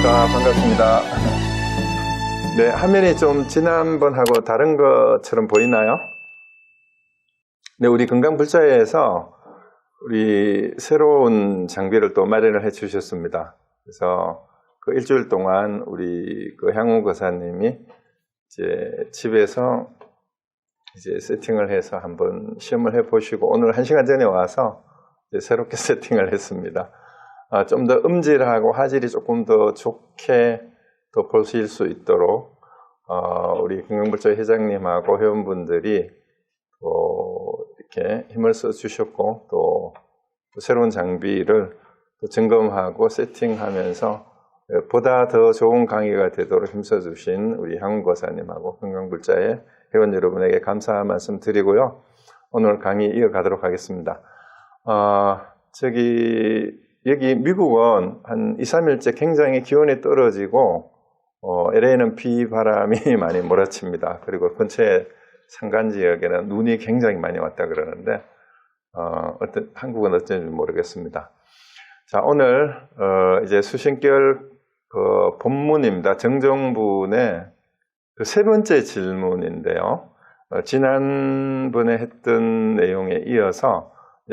안녕하십니까. 반갑습니다. 네, 화면이 좀 지난번하고 다른 것처럼 보이나요? 네, 우리 건강불자회에서 우리 새로운 장비를 또 마련을 해 주셨습니다. 그래서 그 일주일 동안 우리 그 향후 거사님이 이제 집에서 이제 세팅을 해서 한번 시험을 해 보시고 오늘 1시간 전에 와서 이제 새롭게 세팅을 했습니다. 좀 더 음질하고 화질이 조금 더 좋게 더 보실 수 있도록 우리 건강불자회 회장님하고 회원분들이 또 이렇게 힘을 써 주셨고 또 새로운 장비를 또 점검하고 세팅하면서 보다 더 좋은 강의가 되도록 힘써 주신 우리 향후 거사님하고 건강불자회 회원 여러분에게 감사한 말씀 드리고요. 오늘 강의 이어가도록 하겠습니다. 여기 미국은 한 2, 3일째 굉장히 기온이 떨어지고 LA는 비바람이 많이 몰아칩니다. 그리고 근처에 산간 지역에는 눈이 굉장히 많이 왔다 그러는데 한국은 어쩐지 모르겠습니다. 자, 오늘 이제 수신결 그 본문입니다. 정정분의 그 세 번째 질문인데요. 지난번에 했던 내용에 이어서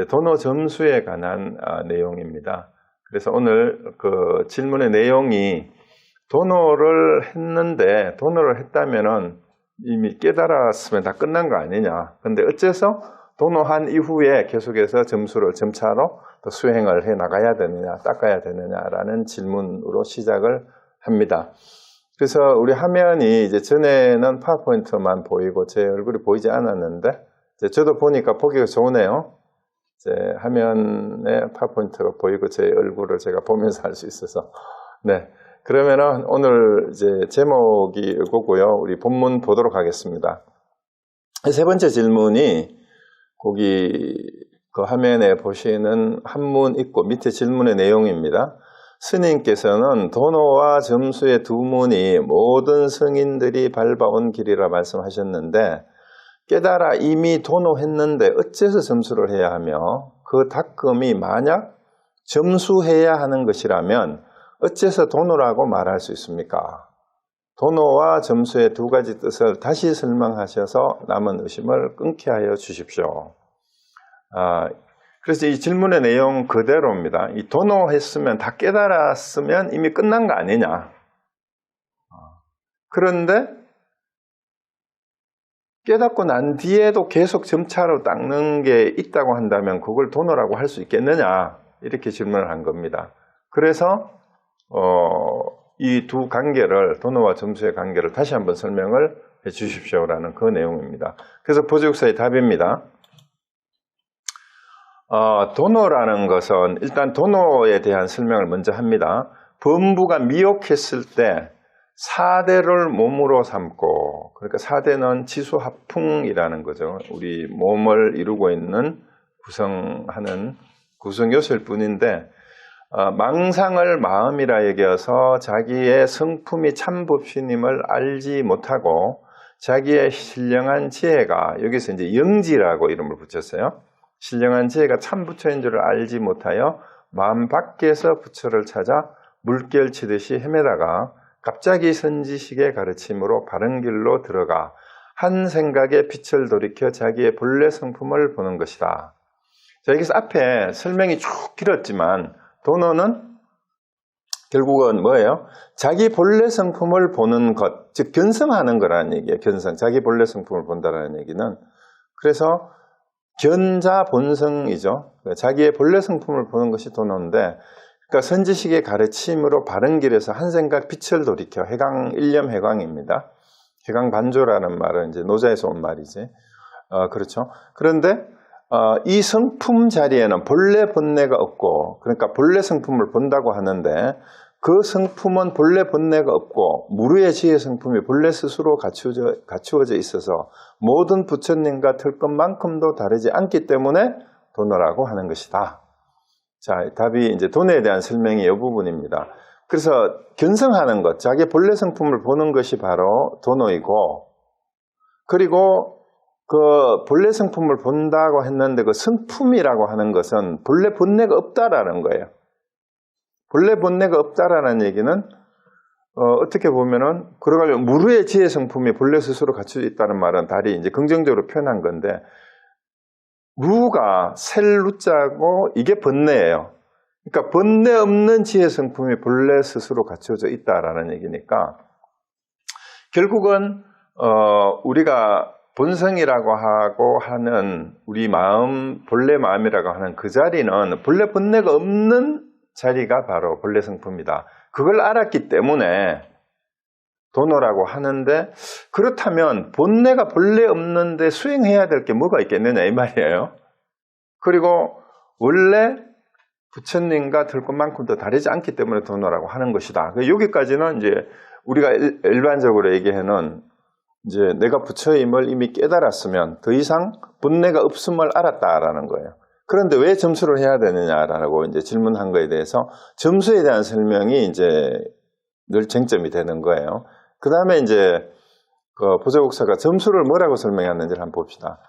도노 점수에 관한 내용입니다. 그래서 오늘 그 질문의 내용이 도노를 했다면은 이미 깨달았으면 다 끝난 거 아니냐. 근데 어째서 도노한 이후에 계속해서 점수를 점차로 또 수행을 해 나가야 되느냐, 닦아야 되느냐라는 질문으로 시작을 합니다. 그래서 우리 화면이 이제 전에는 파워포인트만 보이고 제 얼굴이 보이지 않았는데 이제 저도 보니까 보기가 좋으네요. 이제 화면에 파워포인트가 보이고 제 얼굴을 제가 보면서 할 수 있어서. 네. 그러면은 오늘 이제 제목이 이거고요. 우리 본문 보도록 하겠습니다. 세 번째 질문이 거기 그 화면에 보시는 한문 있고 밑에 질문의 내용입니다. 스님께서는 도노와 점수의 두 문이 모든 성인들이 밟아온 길이라 말씀하셨는데 깨달아 이미 도노했는데 어째서 점수를 해야 하며 그 닦음이 만약 점수해야 하는 것이라면 어째서 도노라고 말할 수 있습니까? 도노와 점수의 두 가지 뜻을 다시 설명하셔서 남은 의심을 끊게 하여 주십시오. 그래서 이 질문의 내용 그대로입니다. 이 도노했으면 다 깨달았으면 이미 끝난 거 아니냐. 그런데 깨닫고 난 뒤에도 계속 점차로 닦는 게 있다고 한다면 그걸 도노라고 할 수 있겠느냐 이렇게 질문을 한 겁니다. 그래서 이 두 관계를 도노와 점수의 관계를 다시 한번 설명을 해 주십시오라는 그 내용입니다. 그래서 보조육사의 답입니다. 도노라는 것은 일단 도노에 대한 설명을 먼저 합니다. 범부가 미혹했을 때 4대를 몸으로 삼고, 그러니까 4대는 지수합풍이라는 거죠. 우리 몸을 이루고 있는 구성하는 구성요소일 뿐인데 망상을 마음이라 여겨서 자기의 성품이 참법신임을 알지 못하고 자기의 신령한 지혜가 여기서 이제 영지라고 이름을 붙였어요. 신령한 지혜가 참 부처인 줄을 알지 못하여 마음 밖에서 부처를 찾아 물결치듯이 헤매다가 갑자기 선지식의 가르침으로 바른 길로 들어가 한 생각에 빛을 돌이켜 자기의 본래 성품을 보는 것이다. 자, 여기서 앞에 설명이 쭉 길었지만 도노는 결국은 뭐예요? 자기 본래 성품을 보는 것, 즉 견성하는 거라는 얘기예요. 견성, 자기 본래 성품을 본다는 얘기는. 그래서 견자 본성이죠. 자기의 본래 성품을 보는 것이 도노인데, 그러니까 선지식의 가르침으로 바른 길에서 한 생각 빛을 돌이켜 일념 해광입니다. 해광 반조라는 말은 이제 노자에서 온 말이지. 그렇죠. 그런데 이 성품 자리에는 본래 본래가 없고, 그러니까 본래 성품을 본다고 하는데 그 성품은 본래 본래가 없고 무르의 지혜 성품이 본래 스스로 갖추어져 있어서 모든 부처님과 틀 것만큼도 다르지 않기 때문에 도노라고 하는 것이다. 자, 답이 이제 도노에 대한 설명이 이 부분입니다. 그래서 견성하는 것, 자기 본래 성품을 보는 것이 바로 도노이고, 그리고 그 본래 성품을 본다고 했는데 그 성품이라고 하는 것은 본래 본래가 없다라는 거예요. 본래 본래가 없다라는 얘기는 어떻게 보면은 그러가려면 무르의 지혜 성품이 본래 스스로 갖춰져 있다는 말은 달리 이제 긍정적으로 표현한 건데 루가 셀루자고 이게 번뇌예요. 그러니까 번뇌 없는 지혜 성품이 본래 스스로 갖춰져 있다라는 얘기니까 결국은 우리가 본성이라고 하고 하는 우리 마음, 본래 마음이라고 하는 그 자리는 본래 번뇌가 없는 자리가 바로 본래 성품이다. 그걸 알았기 때문에 도노라고 하는데 그렇다면 본뇌가 본래 없는데 수행해야 될 게 뭐가 있겠느냐 이 말이에요. 그리고 원래 부처님과 들 것만큼도 다르지 않기 때문에 도노라고 하는 것이다. 여기까지는 이제 우리가 일반적으로 얘기하는 이제 내가 부처임을 이미 깨달았으면 더 이상 본뇌가 없음을 알았다라는 거예요. 그런데 왜 점수를 해야 되느냐라고 이제 질문한 거에 대해서 점수에 대한 설명이 이제 늘 쟁점이 되는 거예요. 그 다음에 이제 그 보조국사가 점수를 뭐라고 설명했는지를 한번 봅시다.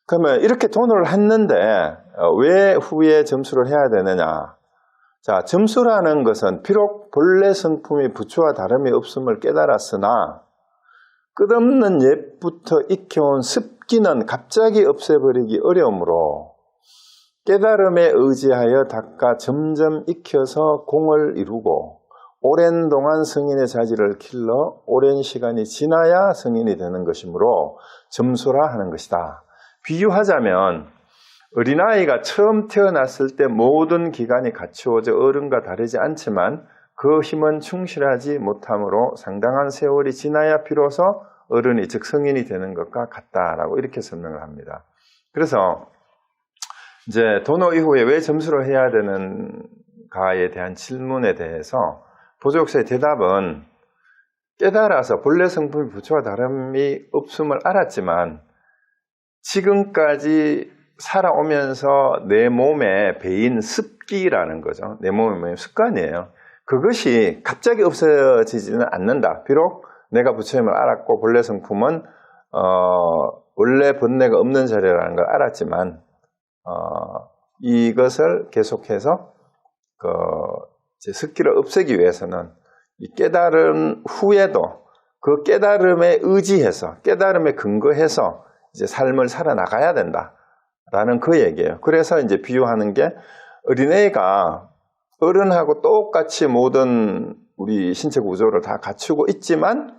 그러면 이렇게 돈을 했는데 왜 후에 점수를 해야 되느냐? 자, 점수라는 것은 비록 본래 성품이 부처와 다름이 없음을 깨달았으나 끝없는 옛부터 익혀온 습기는 갑자기 없애버리기 어려우므로 깨달음에 의지하여 닦아 점점 익혀서 공을 이루고 오랜 동안 성인의 자질을 길러 오랜 시간이 지나야 성인이 되는 것이므로 점수라 하는 것이다. 비유하자면 어린아이가 처음 태어났을 때 모든 기관이 갖추어져 어른과 다르지 않지만 그 힘은 충실하지 못하므로 상당한 세월이 지나야 비로소 어른이 즉 성인이 되는 것과 같다라고 이렇게 설명을 합니다. 그래서 이제 도노 이후에 왜 점수를 해야 되는가에 대한 질문에 대해서 보조국사의 대답은 깨달아서 본래 성품이 부처와 다름이 없음을 알았지만 지금까지 살아오면서 내 몸에 배인 습기라는 거죠. 내 몸의 습관이에요. 그것이 갑자기 없어지지는 않는다. 비록 내가 부처임을 알았고 본래 성품은 원래 번뇌가 없는 자리라는 걸 알았지만 이것을 계속해서 이제 습기를 없애기 위해서는 이 깨달은 후에도 그 깨달음에 의지해서 깨달음에 근거해서 이제 삶을 살아나가야 된다라는 그 얘기예요. 그래서 이제 비유하는 게 어린애가 어른하고 똑같이 모든 우리 신체 구조를 다 갖추고 있지만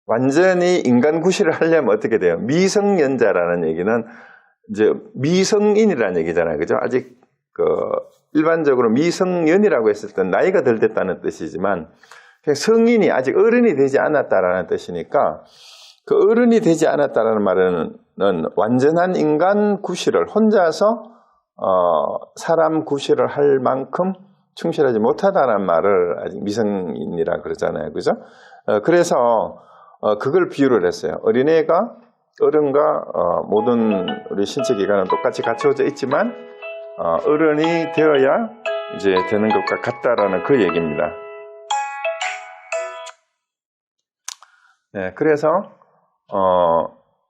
완전히 인간 구실을 하려면 어떻게 돼요? 미성년자라는 얘기는 이제 미성인이라는 얘기잖아요. 그죠? 아직 일반적으로 미성년이라고 했을 때 나이가 덜 됐다는 뜻이지만 성인이 아직 어른이 되지 않았다라는 뜻이니까 그 어른이 되지 않았다라는 말은 완전한 인간 구실을 혼자서 사람 구실을 할 만큼 충실하지 못하다는 말을 아직 미성인이라 그러잖아요. 그죠? 그래서 그걸 비유를 했어요. 어린애가 어른과 모든 우리 신체 기관은 똑같이 갖춰져 있지만 어른이 되어야 이제 되는 것과 같다라는 그 얘기입니다. 네, 그래서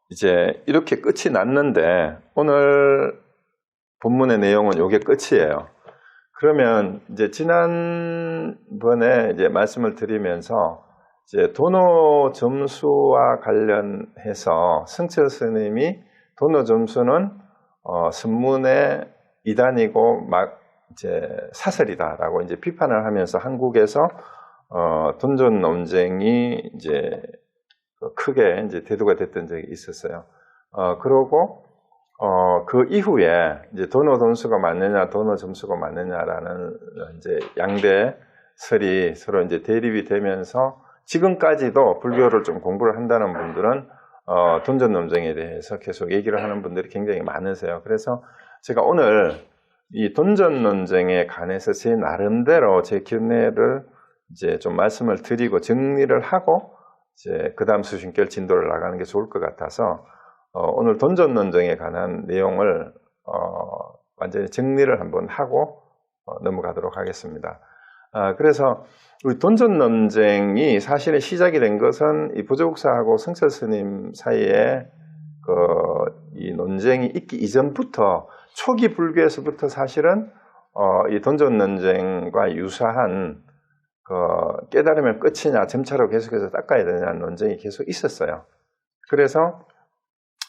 이제 이렇게 끝이 났는데 오늘 본문의 내용은 이게 끝이에요. 그러면 이제 지난번에 이제 말씀을 드리면서 이제 도노 점수와 관련해서 승철 스님이 도노 점수는 선문의 이단이고 막 이제 사설이다라고 이제 비판을 하면서 한국에서 돈전 논쟁이 이제 크게 이제 대두가 됐던 적이 있었어요. 그러고 그 이후에 이제 도노 점수가 맞느냐, 도노 점수가 맞느냐라는 이제 양대 설이 서로 이제 대립이 되면서 지금까지도 불교를 좀 공부를 한다는 분들은 돈전 논쟁에 대해서 계속 얘기를 하는 분들이 굉장히 많으세요. 그래서 제가 오늘 이 돈전 논쟁에 관해서 제 나름대로 제 견해를 이제 좀 말씀을 드리고 정리를 하고 이제 그 다음 수신결 진도를 나가는 게 좋을 것 같아서 오늘 돈전 논쟁에 관한 내용을 완전히 정리를 한번 하고 넘어가도록 하겠습니다. 그래서 우리 돈전 논쟁이 사실은 시작이 된 것은 이 보조국사하고 성철 스님 사이에 이 논쟁이 있기 이전부터 초기 불교에서부터 사실은 이 돈전 논쟁과 유사한 깨달으면 끝이냐, 점차로 계속해서 닦아야 되냐는 논쟁이 계속 있었어요. 그래서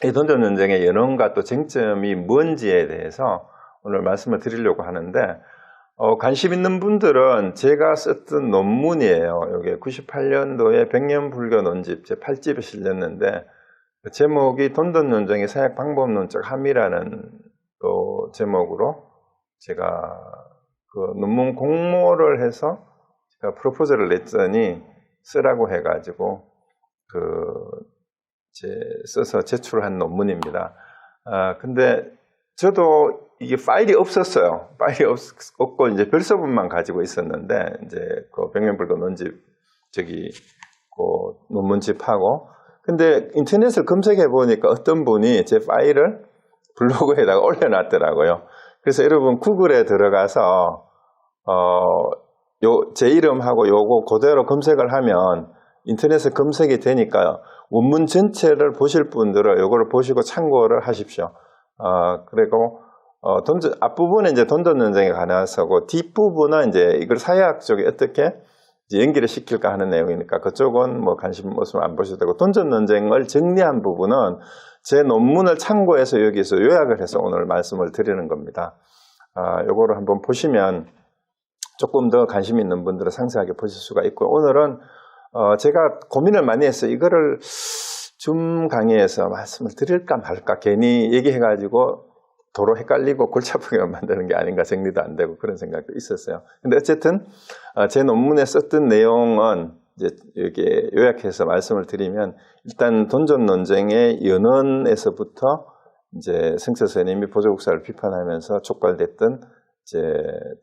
이 던전 논쟁의 연원과 또 쟁점이 뭔지에 대해서 오늘 말씀을 드리려고 하는데, 관심 있는 분들은 제가 썼던 논문이에요. 이게 98년도에 백년불교 논집 제 8집에 실렸는데, 제목이 던전 논쟁의 사역 방법론적 함의라는 또 제목으로 제가 그 논문 공모를 해서 제가 프로포즈를 냈더니 쓰라고 해가지고 써서 제출한 논문입니다. 근데 저도 이게 파일이 없었어요. 파일이 없고 이제 별서문만 가지고 있었는데, 이제 그 백년불교 논집 그 논문집하고, 근데 인터넷을 검색해 보니까 어떤 분이 제 파일을 블로그에다가 올려놨더라고요. 그래서 여러분 구글에 들어가서 제 이름하고 요거 그대로 검색을 하면 인터넷에 검색이 되니까 원문 전체를 보실 분들은 요거를 보시고 참고를 하십시오. 그리고 앞부분은 이제 던전 논쟁에 관해서고, 뒷부분은 이제 이걸 사회학 쪽에 어떻게 이제 연기를 시킬까 하는 내용이니까 그쪽은 뭐 관심 없으면 안 보셔도 되고, 던전 논쟁을 정리한 부분은 제 논문을 참고해서 여기서 요약을 해서 오늘 말씀을 드리는 겁니다. 요거를 한번 보시면 조금 더 관심 있는 분들은 상세하게 보실 수가 있고, 오늘은 제가 고민을 많이 했어요. 이거를 줌 강의에서 말씀을 드릴까 말까, 괜히 얘기해가지고 도로 헷갈리고 골치 아프게 만드는 게 아닌가, 정리도 안 되고 그런 생각도 있었어요. 근데 어쨌든 제 논문에 썼던 내용은 이제 이렇게 요약해서 말씀을 드리면, 일단 던전 논쟁의 연원에서부터 이제 성철 스님이 보조국사를 비판하면서 촉발됐던 이제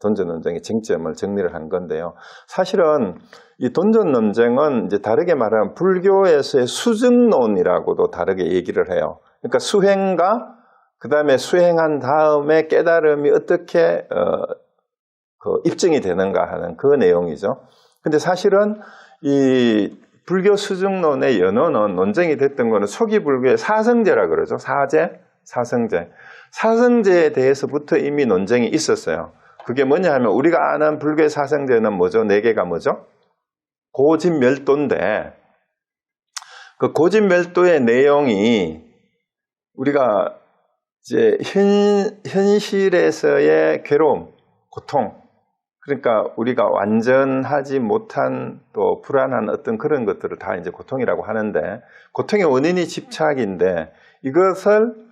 던전 논쟁의 쟁점을 정리를 한 건데요. 사실은 이 던전 논쟁은 이제 다르게 말하면 불교에서의 수증론이라고도 다르게 얘기를 해요. 그러니까 수행과 그 다음에 수행한 다음에 깨달음이 어떻게 입증이 되는가 하는 그 내용이죠. 근데 사실은 이 불교 수증론의 연원은 논쟁이 됐던 거는 초기 불교의 사성제라 그러죠. 사성제. 사성제에 대해서부터 이미 논쟁이 있었어요. 그게 뭐냐 하면, 우리가 아는 불교의 사성제는 뭐죠? 4개가 뭐죠? 고집멸도인데, 그 고집멸도의 내용이 우리가 이제 현실에서의 괴로움, 고통, 그러니까 우리가 완전하지 못한 또 불안한 어떤 그런 것들을 다 이제 고통이라고 하는데, 고통의 원인이 집착인데, 이것을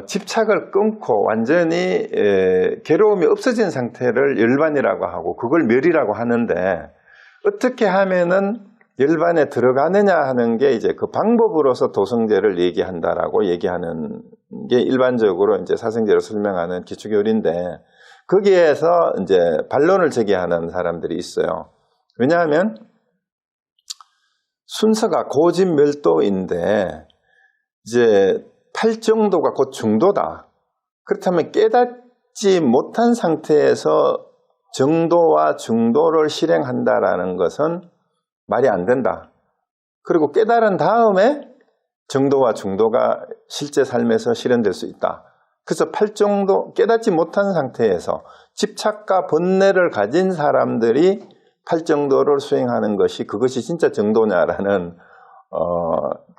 집착을 끊고 완전히 괴로움이 없어진 상태를 열반이라고 하고, 그걸 멸이라고 하는데, 어떻게 하면은 열반에 들어가느냐 하는 게 이제 그 방법으로서 도성제를 얘기한다라고 얘기하는 게 일반적으로 이제 사성제를 설명하는 기초교리인데, 거기에서 이제 반론을 제기하는 사람들이 있어요. 왜냐하면 순서가 고집멸도인데, 이제 팔정도가 곧 중도다. 그렇다면 깨닫지 못한 상태에서 정도와 중도를 실행한다라는 것은 말이 안 된다. 그리고 깨달은 다음에 정도와 중도가 실제 삶에서 실현될 수 있다. 그래서 팔정도, 깨닫지 못한 상태에서 집착과 번뇌를 가진 사람들이 팔정도를 수행하는 것이, 그것이 진짜 정도냐라는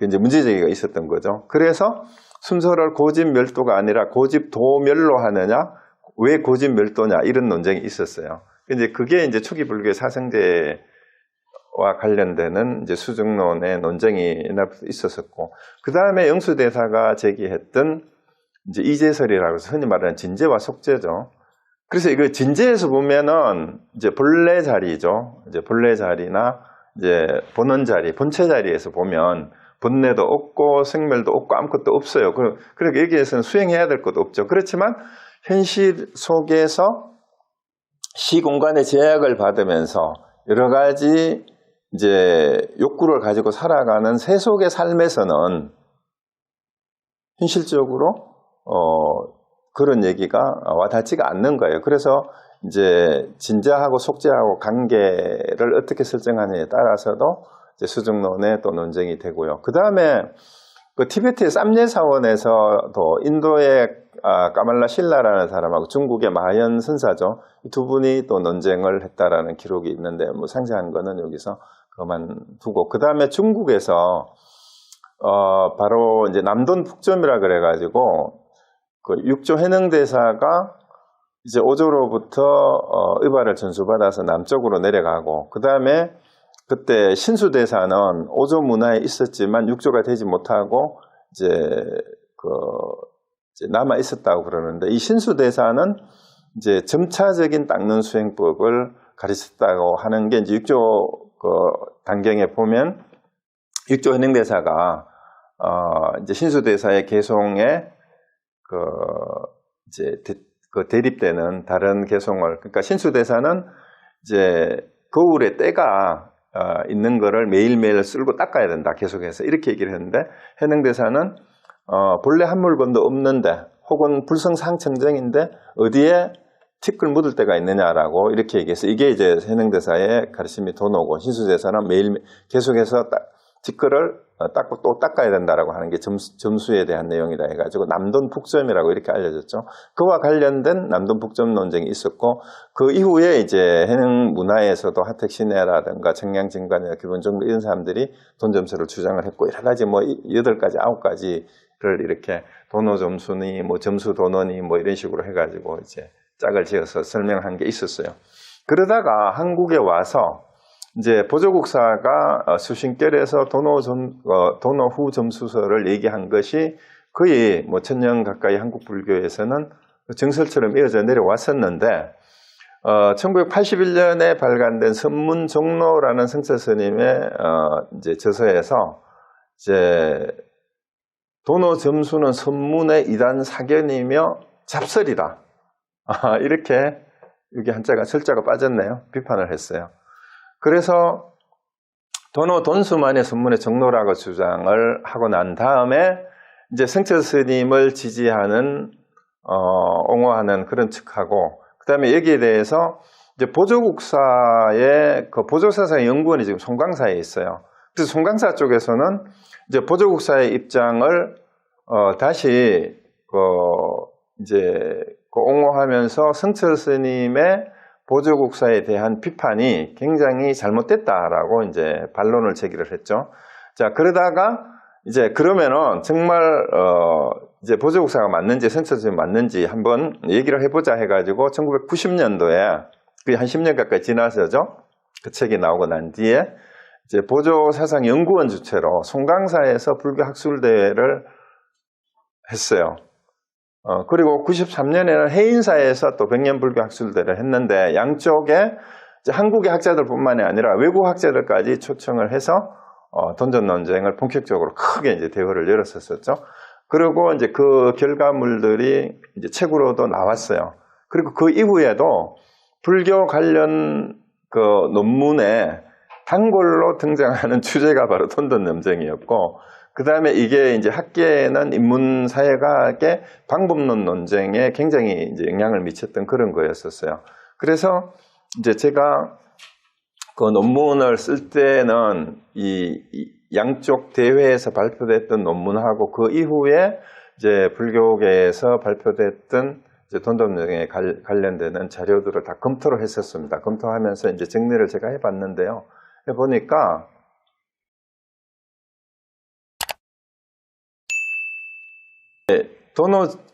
이제 문제제기가 있었던 거죠. 그래서 순서를 고집멸도가 아니라 고집도멸로 하느냐, 왜 고집멸도냐, 이런 논쟁이 있었어요. 이제 그게 이제 초기 불교의 사성제와 관련되는 이제 수증론의 논쟁이 옛날부터 있었었고, 그 다음에 영수대사가 제기했던 이제 이제설이라고 해서 흔히 말하는 진제와 속제죠. 그래서 이거 진제에서 보면은 이제 본래 자리죠. 이제 본래 자리나 이제 본원 자리, 본체 자리에서 보면 번뇌도 없고 생멸도 없고 아무것도 없어요. 그러니까 여기에서는 수행해야 될 것도 없죠. 그렇지만 현실 속에서 시공간의 제약을 받으면서 여러 가지 이제 욕구를 가지고 살아가는 세속의 삶에서는 현실적으로 그런 얘기가 와닿지가 않는 거예요. 그래서 이제 진제하고 속제하고 관계를 어떻게 설정하느냐에 따라서도 이제 수증론의 또 논쟁이 되고요. 그 다음에 그 티베트의 쌈예 사원에서도 인도의 까말라 실라라는 사람하고 중국의 마현 선사죠. 이 두 분이 또 논쟁을 했다라는 기록이 있는데 뭐 상세한 거는 여기서 그만두고 그 다음에 중국에서 바로 이제 남돈 북점이라 그래가지고 그 육조 해능대사가 이제 오조로부터 의발을 전수받아서 남쪽으로 내려가고 그 다음에 그때 신수대사는 오조 문화에 있었지만 육조가 되지 못하고 이제 이제 남아 있었다고 그러는데 이 신수대사는 이제 점차적인 닦는 수행법을 가르쳤다고 하는 게 이제 육조 단경에 보면 육조 해능대사가 이제 신수대사의 개송에 이제 대립되는 다른 개송을 그러니까 신수대사는 이제 거울에 때가 있는 거를 매일매일 쓸고 닦아야 된다 계속해서 이렇게 얘기를 했는데 해능대사는 본래 한 물건도 없는데 혹은 불성상청정인데 어디에 티끌 묻을 때가 있느냐라고 이렇게 얘기해서 이게 이제 해능대사의 가르침이 도노고 신수대사는 매일 계속해서 티끌을 닦고 또 닦아야 된다라고 하는 게 점수에 대한 내용이다 해가지고 남돈 북점이라고 이렇게 알려졌죠. 그와 관련된 남돈 북점 논쟁이 있었고 그 이후에 이제 해능 문화에서도 하택신해라든가 청량진관이나 기본정부 이런 사람들이 돈 점수를 주장을 했고 여러 가지 뭐 8가지 9가지를 이렇게 도노 점수니 뭐 점수 도노니 뭐 이런 식으로 해가지고 이제 짝을 지어서 설명한 게 있었어요. 그러다가 한국에 와서 이제 보조국사가 수신결에서 도노 후 점수서를 얘기한 것이 거의 뭐 1000년 가까이 한국 불교에서는 정설처럼 이어져 내려왔었는데 1981년에 발간된 선문종로라는 성철 스님의 이제 저서에서 이제 도노 점수는 선문의 이단 사견이며 잡설이다. 이렇게 여기 한자가 철자가 빠졌네요. 비판을 했어요. 그래서 도노 돈수만의 선문의 정로라고 주장을 하고 난 다음에 이제 성철 스님을 지지하는 옹호하는 그런 측하고 그 다음에 여기에 대해서 이제 보조국사의 그 보조사상 연구원이 지금 송강사에 있어요. 그래서 송강사 쪽에서는 이제 보조국사의 입장을 다시 이제 옹호하면서 성철 스님의 보조국사에 대한 비판이 굉장히 잘못됐다라고 이제 반론을 제기를 했죠. 자, 그러다가 이제 그러면은 정말 이제 보조국사가 맞는지 성철 스님 맞는지 한번 얘기를 해보자 해가지고 1990년도에 그게 한 10년 가까이 지나서죠. 그 책이 나오고 난 뒤에 이제 보조사상연구원 주최로 송강사에서 불교 학술대회를 했어요. 그리고 93년에는 해인사에서 또 백년불교 학술대를 했는데 양쪽에 이제 한국의 학자들뿐만이 아니라 외국 학자들까지 초청을 해서 돈전 논쟁을 본격적으로 크게 이제 대회를 열었었죠. 그리고 이제 그 결과물들이 이제 책으로도 나왔어요. 그리고 그 이후에도 불교 관련 그 논문에 단골로 등장하는 주제가 바로 돈전 논쟁이었고 그 다음에 이게 이제 학계에는 인문사회과학의 방법론 논쟁에 굉장히 이제 영향을 미쳤던 그런 거였었어요. 그래서 이제 제가 그 논문을 쓸 때는 이 양쪽 대회에서 발표됐던 논문하고 그 이후에 이제 불교계에서 발표됐던 이제 돈전 논쟁에 관련되는 자료들을 다 검토를 했었습니다. 검토하면서 이제 정리를 제가 해봤는데요. 해보니까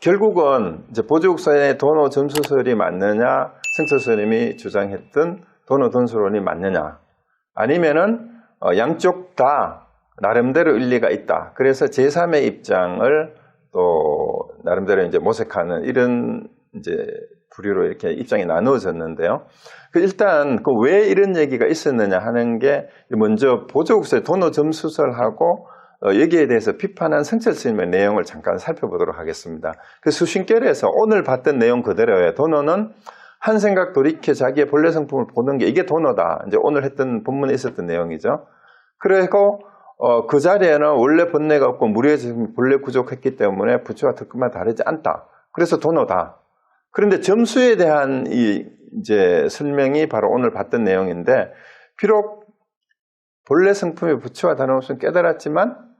결국은 이제 보조국사의 도노 점수설이 맞느냐, 성철 스님이 주장했던 도노 돈수론이 맞느냐, 아니면은 양쪽 다 나름대로 일리가 있다. 그래서 제3의 입장을 또 나름대로 이제 모색하는 이런 이제 부류로 이렇게 입장이 나누어졌는데요. 일단 그 왜 이런 얘기가 있었느냐 하는 게 먼저 보조국사의 도노 점수설하고 여기에 대해서 비판한 성철 스님의 내용을 잠깐 살펴보도록 하겠습니다. 그 수신결에서 오늘 봤던 내용 그대로예요. 도노는 한 생각 돌이켜 자기의 본래 성품을 보는 게 이게 도노다. 이제 오늘 했던 본문에 있었던 내용이죠. 그리고 그 자리에는 원래 본래가 없고 무리의 본래 부족했기 때문에 부처와 득급만 다르지 않다. 그래서 도노다. 그런데 점수에 대한 이제 설명이 바로 오늘 봤던 내용인데 비록 본래 성품의 부처와 다름없음을 깨달았지만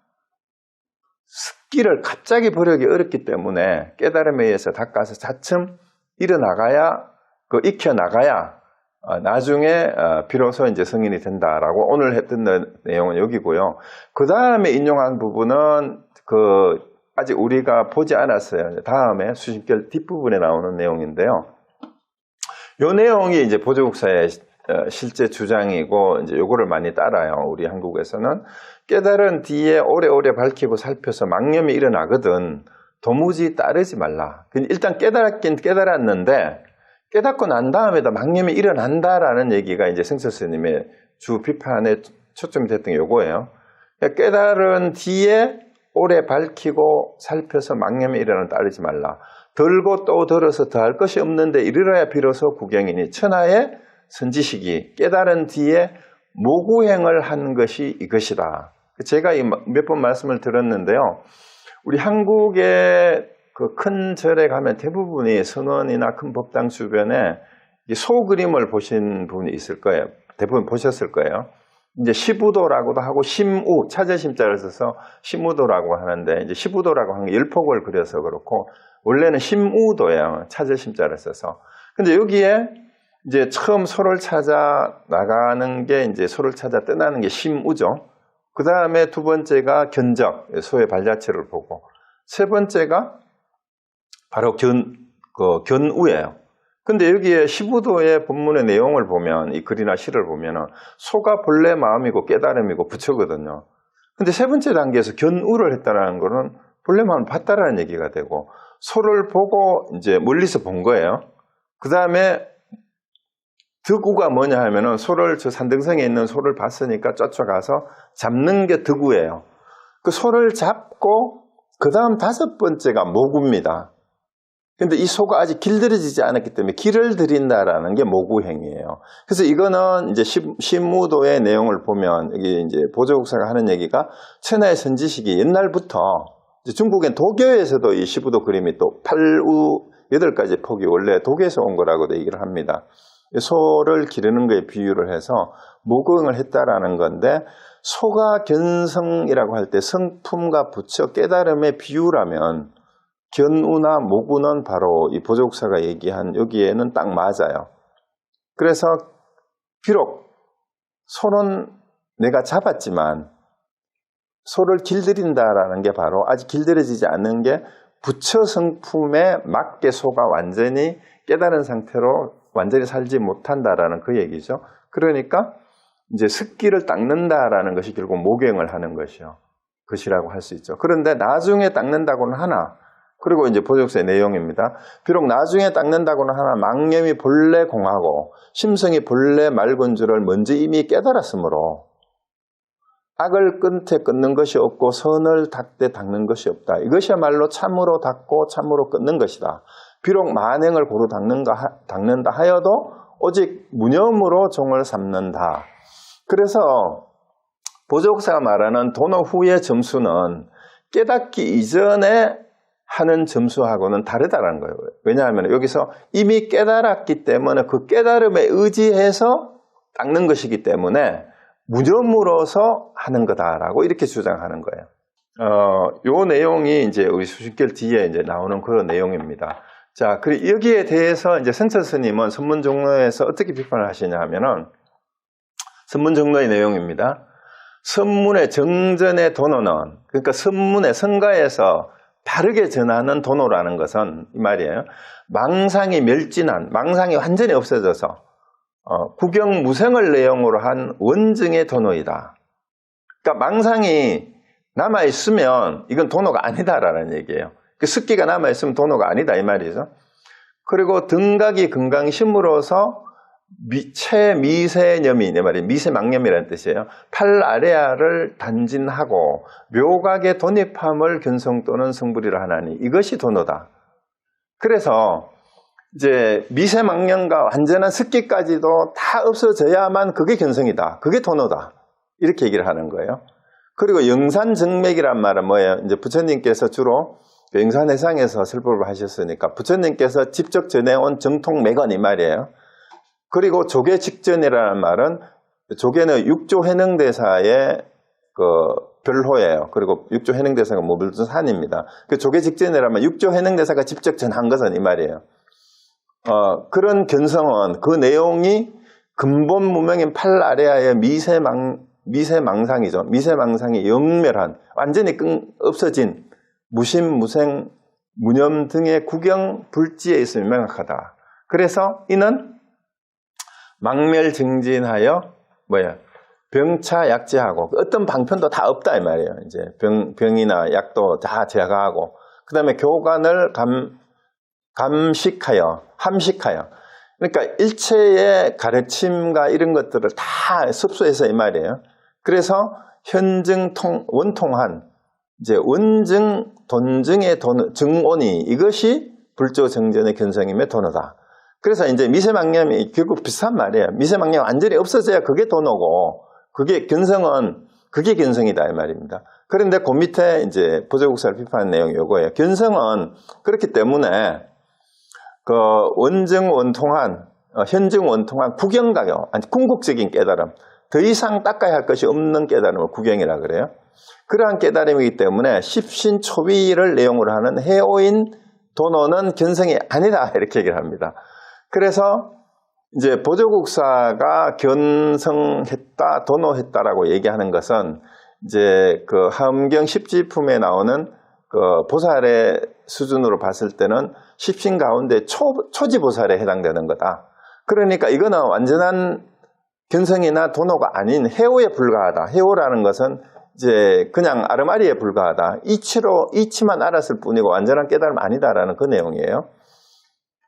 습기를 갑자기 버리기 어렵기 때문에 깨달음에 의해서 닦아서 차츰 일어나가야, 익혀나가야 나중에 비로소 이제 성인이 된다라고 오늘 했던 내용은 여기고요. 그 다음에 인용한 부분은 아직 우리가 보지 않았어요. 다음에 수신결 뒷부분에 나오는 내용인데요. 이 내용이 이제 보조국사의 실제 주장이고, 이제 요거를 많이 따라요. 우리 한국에서는. 깨달은 뒤에 오래오래 밝히고 살펴서 망념이 일어나거든 도무지 따르지 말라. 일단 깨달았긴 깨달았는데, 깨닫고 난 다음에도 망념이 일어난다라는 얘기가 이제 성철 스님의 주 비판에 초점이 됐던 게 요거예요. 깨달은 뒤에 오래 밝히고 살펴서 망념이 일어나는 따르지 말라. 들고 또 들어서 더할 것이 없는데 이르러야 비로소 구경이니 천하의 선지식이 깨달은 뒤에 모구행을 한 것이 이것이다. 제가 몇 번 말씀을 드렸는데요. 우리 한국의 그 큰 절에 가면 대부분이 선원이나 큰 법당 주변에 소그림을 보신 분이 있을 거예요. 대부분 보셨을 거예요. 이제 시부도라고도 하고 심우, 차저심자를 써서 심우도라고 하는데, 이제 시부도라고 하는 게 열폭을 그려서 그렇고, 원래는 심우도예요. 차저심자를 써서. 근데 여기에 이제 처음 소를 찾아 나가는 게, 이제 소를 찾아 떠나는 게 심우죠. 그 다음에 두 번째가 견적, 소의 발자취를 보고, 세 번째가 바로 견우예요. 근데 여기에 시부도의 본문의 내용을 보면, 이 글이나 시를 보면은 소가 본래 마음이고 깨달음이고 부처거든요. 근데 세 번째 단계에서 견우를 했다는 거는 본래 마음을 봤다라는 얘기가 되고, 소를 보고 이제 멀리서 본 거예요. 그 다음에 득우가 뭐냐 하면은 소를, 저 산등성에 있는 소를 봤으니까 쫓아가서 잡는 게 득우예요. 그 소를 잡고 그 다음 다섯 번째가 모구입니다. 근데 이 소가 아직 길들여지지 않았기 때문에 길을 들인다라는 게 모구행위예요. 그래서 이거는 이제 신무도의 내용을 보면, 여기 이제 보조국사가 하는 얘기가 천하의 선지식이 옛날부터, 이제 중국엔 도교에서도 이 시부도 그림이 또 8우 8가지 폭이 원래 도교에서 온 거라고도 얘기를 합니다. 소를 기르는 거에 비유를 해서 모구행을 했다라는 건데, 소가 견성이라고 할 때 성품과 부처 깨달음의 비유라면 견우나 모구는 바로 이 보조국사가 얘기한 여기에는 딱 맞아요. 그래서 비록 소는 내가 잡았지만 소를 길들인다라는 게 바로 아직 길들여지지 않는 게 부처 성품에 맞게 소가 완전히 깨달은 상태로 완전히 살지 못한다라는 그 얘기죠. 그러니까 이제 습기를 닦는다라는 것이 결국 모경을 하는 것이라고 할 수 있죠. 그런데 나중에 닦는다고는 하나, 그리고 이제 보조국사의 내용입니다. 비록 나중에 닦는다고는 하나 망념이 본래 공하고 심성이 본래 맑은 줄을 먼저 이미 깨달았으므로 악을 끊되 끊는 것이 없고 선을 닦되 닦는 것이 없다. 이것이야말로 참으로 닦고 참으로 끊는 것이다. 비록 만행을 고루 닦는다 하여도 오직 무념으로 종을 삼는다. 그래서 보조국사가 말하는 도노 후의 점수는 깨닫기 이전에 하는 점수하고는 다르다는 거예요. 왜냐하면 여기서 이미 깨달았기 때문에 그 깨달음에 의지해서 닦는 것이기 때문에 무념으로서 하는 거다라고 이렇게 주장하는 거예요. 요 내용이 이제 우리 수신결 뒤에 이제 나오는 그런 내용입니다. 자, 그리고 여기에 대해서 이제 선철 스님은 선문종로에서 어떻게 비판을 하시냐 하면은, 선문종로의 내용입니다. 선문의 정전의 도노는, 그러니까 선문의 성가에서 다르게 전하는 도노라는 것은 이 말이에요. 망상이 멸진한, 망상이 완전히 없어져서 구경무생을 내용으로 한 원증의 도노이다. 그러니까 망상이 남아있으면 이건 도노가 아니다라는 얘기예요. 그 습기가 남아있으면 도노가 아니다 이 말이죠. 그리고 등각이 건강심으로서 체미세념이, 내 말이 미세망념이라는 뜻이에요. 팔 아래아를 단진하고 묘각의 돈입함을 견성 또는 성불이라 하나니 이것이 도노다. 그래서 이제 미세망념과 완전한 습기까지도 다 없어져야만 그게 견성이다. 그게 도노다. 이렇게 얘기를 하는 거예요. 그리고 영산정맥이란 말은 뭐예요? 이제 부처님께서 주로 영산해상에서 설법을 하셨으니까 부처님께서 직접 전해온 정통맥은 이 말이에요. 그리고 조계 직전이라는 말은, 조계는 육조 회능대사의 별호예요. 그리고 6조 현행대사가 머물던 산입니다. 그 조계 직전이라면 6조 현행대사가 직접 전한 것은 이 말이에요. 그런 견성은 그 내용이 근본 무명인 팔 아래하의 미세망상이죠. 미세망상이 영멸한, 완전히 없어진 무심, 무생, 무념 등의 구경 불지에 있음이 명확하다. 그래서 이는 망멸증진하여 병차 약제하고 어떤 방편도 다 없다 이 말이에요. 이제 병이나 약도 다 제거하고 그다음에 교관을 감식하여 함식하여 그러니까 일체의 가르침과 이런 것들을 다 습수해서 이 말이에요. 그래서 현증 원통한 이제 원증 돈증의 증온이 이것이 불조정전의 견성임의 도노다. 그래서 이제 미세망념이 결국 비슷한 말이에요. 미세망념 완전히 없어져야 그게 도노고 그게 견성은 그게 견성이다 이 말입니다. 그런데 그 밑에 이제 보조국사를 비판한 내용이 요거예요. 견성은 그렇기 때문에 그 원증 원통한 현증 원통한 구경가요. 아니 궁극적인 깨달음. 더 이상 닦아야 할 것이 없는 깨달음을 구경이라 그래요. 그러한 깨달음이기 때문에 십신초비를 내용으로 하는 해오인 도노는 견성이 아니다 이렇게 얘기를 합니다. 그래서 이제 보조국사가 견성했다, 도노했다라고 얘기하는 것은 이제 그 하엄경 십지품에 나오는 그 보살의 수준으로 봤을 때는 십신 가운데 초지보살에 해당되는 거다. 그러니까 이거는 완전한 견성이나 도노가 아닌 해오에 불과하다. 해오라는 것은 이제 그냥 아르마리에 불과하다. 이치만 알았을 뿐이고 완전한 깨달음 아니다라는 그 내용이에요.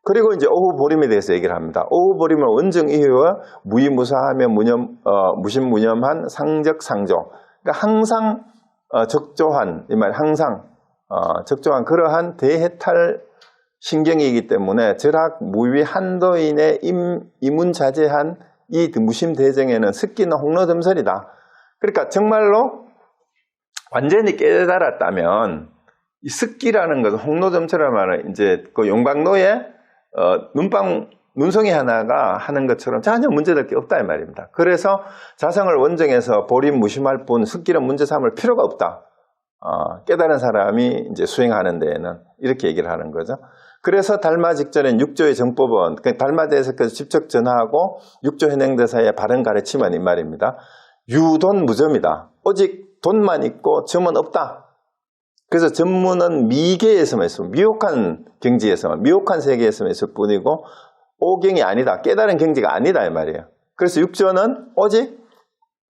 그리고 이제 오후보림에 대해서 얘기를 합니다. 오후보림은 원증 이후와 무의무사하며 무심무념한 상적상조. 그러니까 항상 적조한, 이 말 항상 적조한 그러한 대해탈 신경이기 때문에 절학 무위 한도인의 이문자제한 이 무심대정에는 습기는 홍로점설이다. 그러니까 정말로 완전히 깨달았다면 이 습기라는 것은 홍로점설이라는 말은 이제 그 용광로에 눈송이 하나가 하는 것처럼 전혀 문제될 게 없다 이 말입니다. 그래서 자성을 원정해서 보림 무심할 뿐 습기는 문제 삼을 필요가 없다. 깨달은 사람이 이제 수행하는 데에는 이렇게 얘기를 하는 거죠. 그래서 달마 직전엔 6조의 정법은 달마대에서 직접 전하고 6조 현행대사의 바른 가르침은 이 말입니다. 유돈 무점이다. 오직 돈만 있고 점은 없다. 그래서 전문은 미계에서만 있어, 미혹한 경지에서만, 미혹한 세계에서만 있을 뿐이고 오경이 아니다. 깨달은 경지가 아니다 이 말이에요. 그래서 6조는 오직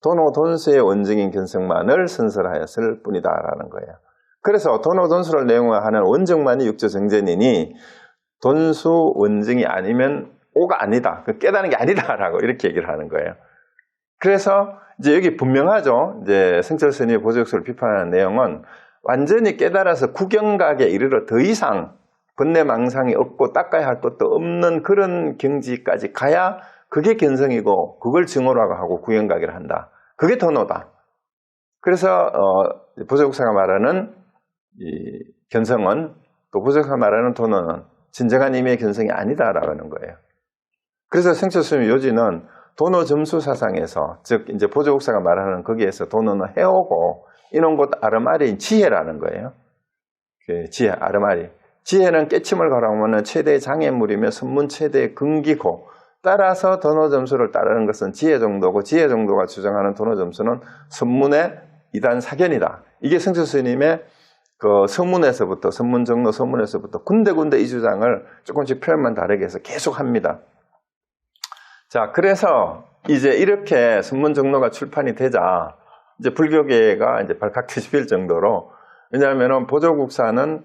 도노돈수의 원증인 견성만을 선설하였을 뿐이다라는 거예요. 그래서 도노돈수를 내용화하는 원증만이 6조 정전이니 돈수 원증이 아니면 오가 아니다. 깨달은 게 아니다라고 이렇게 얘기를 하는 거예요. 그래서 이제 여기 분명하죠. 이제 성철 스님의 보조국사를 비판하는 내용은 완전히 깨달아서 구경각에 이르러 더 이상 번뇌망상이 없고 닦아야 할 것도 없는 그런 경지까지 가야 그게 견성이고 그걸 증오라고 하고 구경각이라 한다. 그게 도노다. 그래서 보조국사가 말하는 이 견성은 또 보조국사가 말하는 도노는 진정한 의미의 견성이 아니다라고 하는 거예요. 그래서 성철 스님의 요지는 도노 점수 사상에서 즉 이제 보조국사가 말하는 거기에서 도노는 해오고 이런 것 아르마리인 지혜라는 거예요. 그 지혜, 아르마리. 지혜는 깨침을 가라오면 최대의 장애물이며 선문 최대의 근기고 따라서 도노 점수를 따르는 것은 지혜 정도고 지혜 정도가 주장하는 도노 점수는 선문의 이단 사견이다. 이게 성철 스님의 그 서문에서부터 선문 정로 서문에서부터 군데군데 이 주장을 조금씩 표현만 다르게 해서 계속 합니다. 자, 그래서 이제 이렇게 선문 정로가 출판이 되자 이제 불교계가 이제 발칵 뒤집힐 정도로 왜냐하면은 보조국사는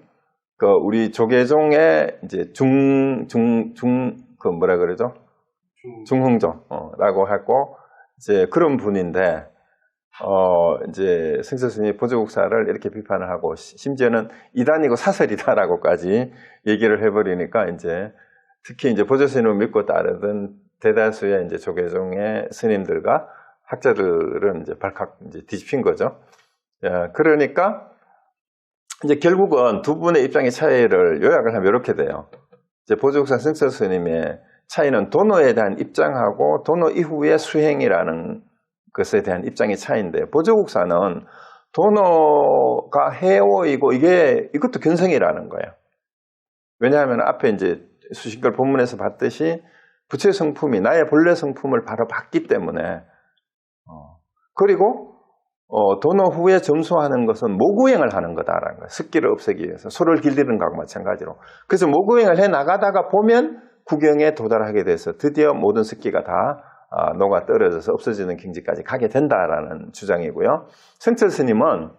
그 우리 조계종의 이제 그 뭐라 그러죠? 중흥조라고 하고 이제 그런 분인데 이제 성철 스님이 보조국사를 이렇게 비판을 하고 심지어는 이단이고 사설이다라고까지 얘기를 해버리니까 이제 특히 이제 보조 스님을 믿고 따르던 대다수의 이제 조계종의 스님들과 학자들은 이제 발칵 이제 뒤집힌 거죠. 그러니까 이제 결국은 두 분의 입장의 차이를 요약을 하면 이렇게 돼요. 이제 보조국사 성철 스님의 차이는 도노에 대한 입장하고 도노 이후의 수행이라는 것에 대한 입장의 차이인데 보조국사는 도노가 해오이고 이것도 견성이라는 거예요. 왜냐하면 앞에 이제 수식글 본문에서 봤듯이 부처의 성품이 나의 본래 성품을 바로 봤기 때문에 그리고 도노 후에 점수하는 것은 모구행을 하는 거다라는 거예요. 습기를 없애기 위해서 소를 길들이는 것과 마찬가지로. 그래서 모구행을 해 나가다가 보면 구경에 도달하게 돼서 드디어 모든 습기가 다 녹아 떨어져서 없어지는境지까지 가게 된다라는 주장이고요. 성철 스님은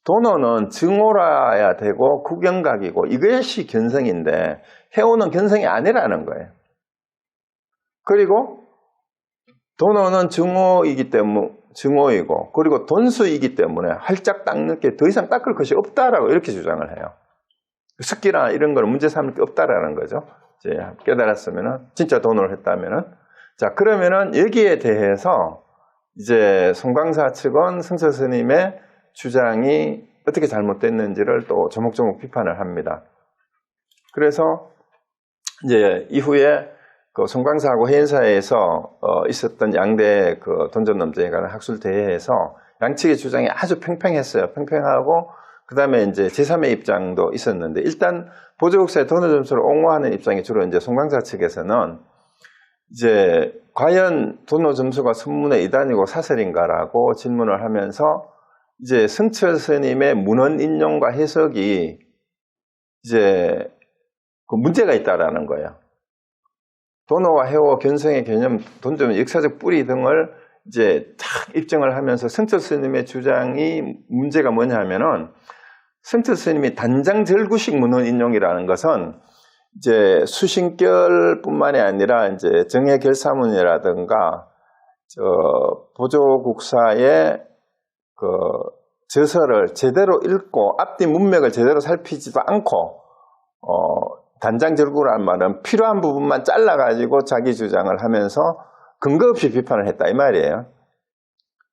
도노는 증오라야 되고 구경각이고 이것이 견성인데 해오는 견성이 아니라는 거예요. 그리고 도노는 증오이고 그리고 돈수이기 때문에 활짝 닦는 게 더 이상 닦을 것이 없다라고 이렇게 주장을 해요. 습기나 이런 걸 문제 삼을 게 없다라는 거죠. 이제 깨달았으면은 진짜 도노를 했다면은 자 그러면은 여기에 대해서 이제 송광사 측은 성철 스님의 주장이 어떻게 잘못됐는지를 또 조목조목 비판을 합니다. 그래서 이제 이후에 그 송광사하고 해인사에서 있었던 양대 그 돈전넘제에 관한 학술 대회에서 양측의 주장이 아주 팽팽했어요. 팽팽하고 그 다음에 이제 제3의 입장도 있었는데 일단 보조국사의 도노 점수를 옹호하는 입장이 주로 이제 송광사 측에서는 이제 과연 도노 점수가 선문의 이단이고 사설인가라고 질문을 하면서 이제 성철 스님의 문헌 인용과 해석이 이제 그 문제가 있다라는 거예요. 도노와 해오, 견성의 개념, 돈점, 역사적 뿌리 등을 이제 탁 입증을 하면서 성철 스님의 주장이 문제가 뭐냐 하면은 성철 스님이 단장절구식 문헌 인용이라는 것은 이제 수신결뿐만이 아니라 이제 정해결사문이라든가 보조국사의 그 저서를 제대로 읽고 앞뒤 문맥을 제대로 살피지도 않고 단장절구란 말은 필요한 부분만 잘라가지고 자기 주장을 하면서 근거 없이 비판을 했다 이 말이에요.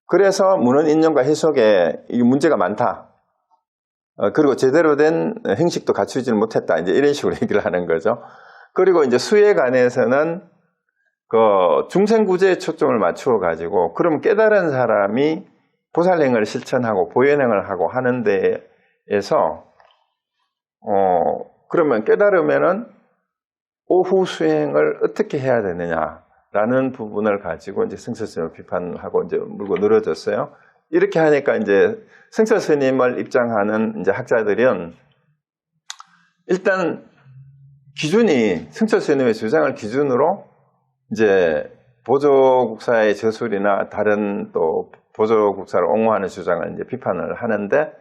그래서 문헌 인용과 해석에 이 문제가 많다. 그리고 제대로 된 행식도 갖추지를 못했다. 이제 이런 식으로 얘기를 하는 거죠. 그리고 이제 수에 관해서는 그 중생구제에 초점을 맞추어 가지고 그럼 깨달은 사람이 보살행을 실천하고 보현행을 하고 하는 데에서 그러면 깨달으면은 오후 수행을 어떻게 해야 되느냐라는 부분을 가지고 이제 성철 스님을 비판하고 이제 물고 늘어졌어요. 이렇게 하니까 이제 성철 스님을 입장하는 이제 학자들은 일단 기준이 성철 스님의 주장을 기준으로 이제 보조국사의 저술이나 다른 또 보조국사를 옹호하는 주장을 이제 비판을 하는데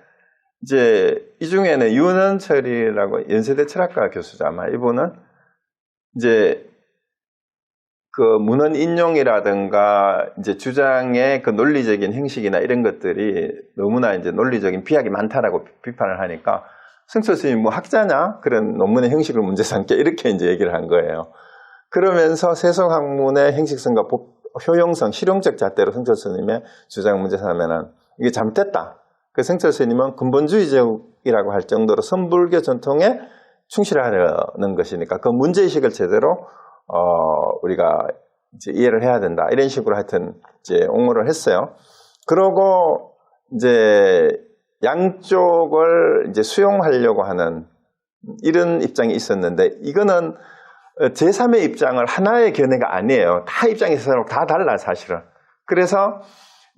이제 이 중에는 윤원철이라고 연세대 철학과 교수죠. 아마 이분은 이제 그 문헌 인용이라든가 이제 주장의 그 논리적인 형식이나 이런 것들이 너무나 이제 논리적인 비약이 많다라고 비판을 하니까 성철 스님이 뭐 학자냐? 그런 논문의 형식을 문제 삼게 이렇게 이제 얘기를 한 거예요. 그러면서 세속학문의 행식성과 효용성, 실용적 잣대로 성철 스님의 주장을 문제 삼으면은 이게 잘못됐다. 그 성철 스님은 근본주의적이라고 할 정도로 선불교 전통에 충실하려는 것이니까 그 문제의식을 제대로 우리가 이제 이해를 해야 된다. 이런 식으로 하여튼 이제 옹호를 했어요. 그러고 이제 양쪽을 이제 수용하려고 하는 이런 입장이 있었는데 이거는 제3의 입장을 하나의 견해가 아니에요. 다 입장이 서로 다 달라 사실은. 그래서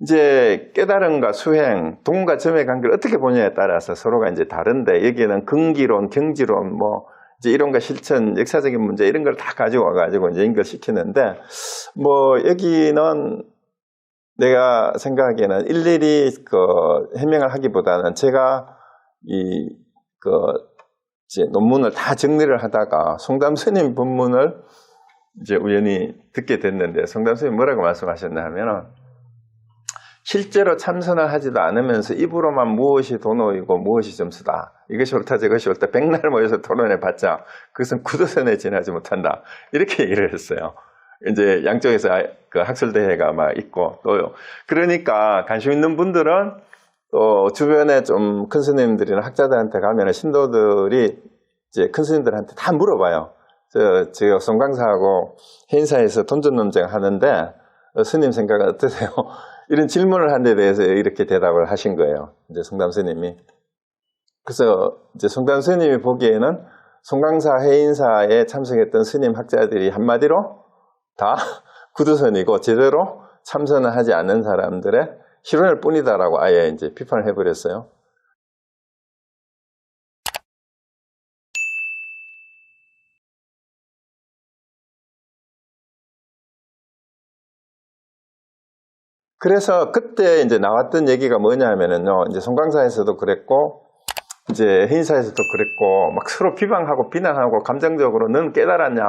이제 깨달음과 수행, 동과 점의 관계를 어떻게 보냐에 따라서 서로가 이제 다른데 여기에는 근기론, 경지론, 뭐 이제 이론과 실천, 역사적인 문제 이런 걸 다 가지고 와가지고 이제 연결시키는데 뭐 여기는 내가 생각하기에는 일일이 그 해명을 하기보다는 제가 이제 논문을 다 정리를 하다가 송담 스님 본문을 이제 우연히 듣게 됐는데 송담 스님 뭐라고 말씀하셨나 하면은 실제로 참선을 하지도 않으면서 입으로만 무엇이 도노이고 무엇이 점수다. 이것이 옳다 저것이 옳다. 백날 모여서 토론해봤자 그것은 구도선에 지나지 못한다. 이렇게 얘기를 했어요. 이제 양쪽에서 그 학술대회가 막 있고 또요. 그러니까 관심 있는 분들은 또 주변에 좀 큰 스님들이나 학자들한테 가면 신도들이 이제 큰 스님들한테 다 물어봐요. 제가 송광사하고 해인사에서 돈전논쟁 하는데 스님 생각은 어떠세요? 이런 질문을 한 데 대해서 이렇게 대답을 하신 거예요. 이제 성담 스님이. 그래서 이제 성담 스님이 보기에는 송강사 해인사에 참석했던 스님 학자들이 한마디로 다 구두선이고 제대로 참선을 하지 않는 사람들의 실언일 뿐이다라고 아예 이제 비판을 해버렸어요. 그래서 그때 이제 나왔던 얘기가 뭐냐면은요, 이제 송강사에서도 그랬고, 이제 해인사에서도 그랬고, 막 서로 비방하고 비난하고 감정적으로 넌 깨달았냐?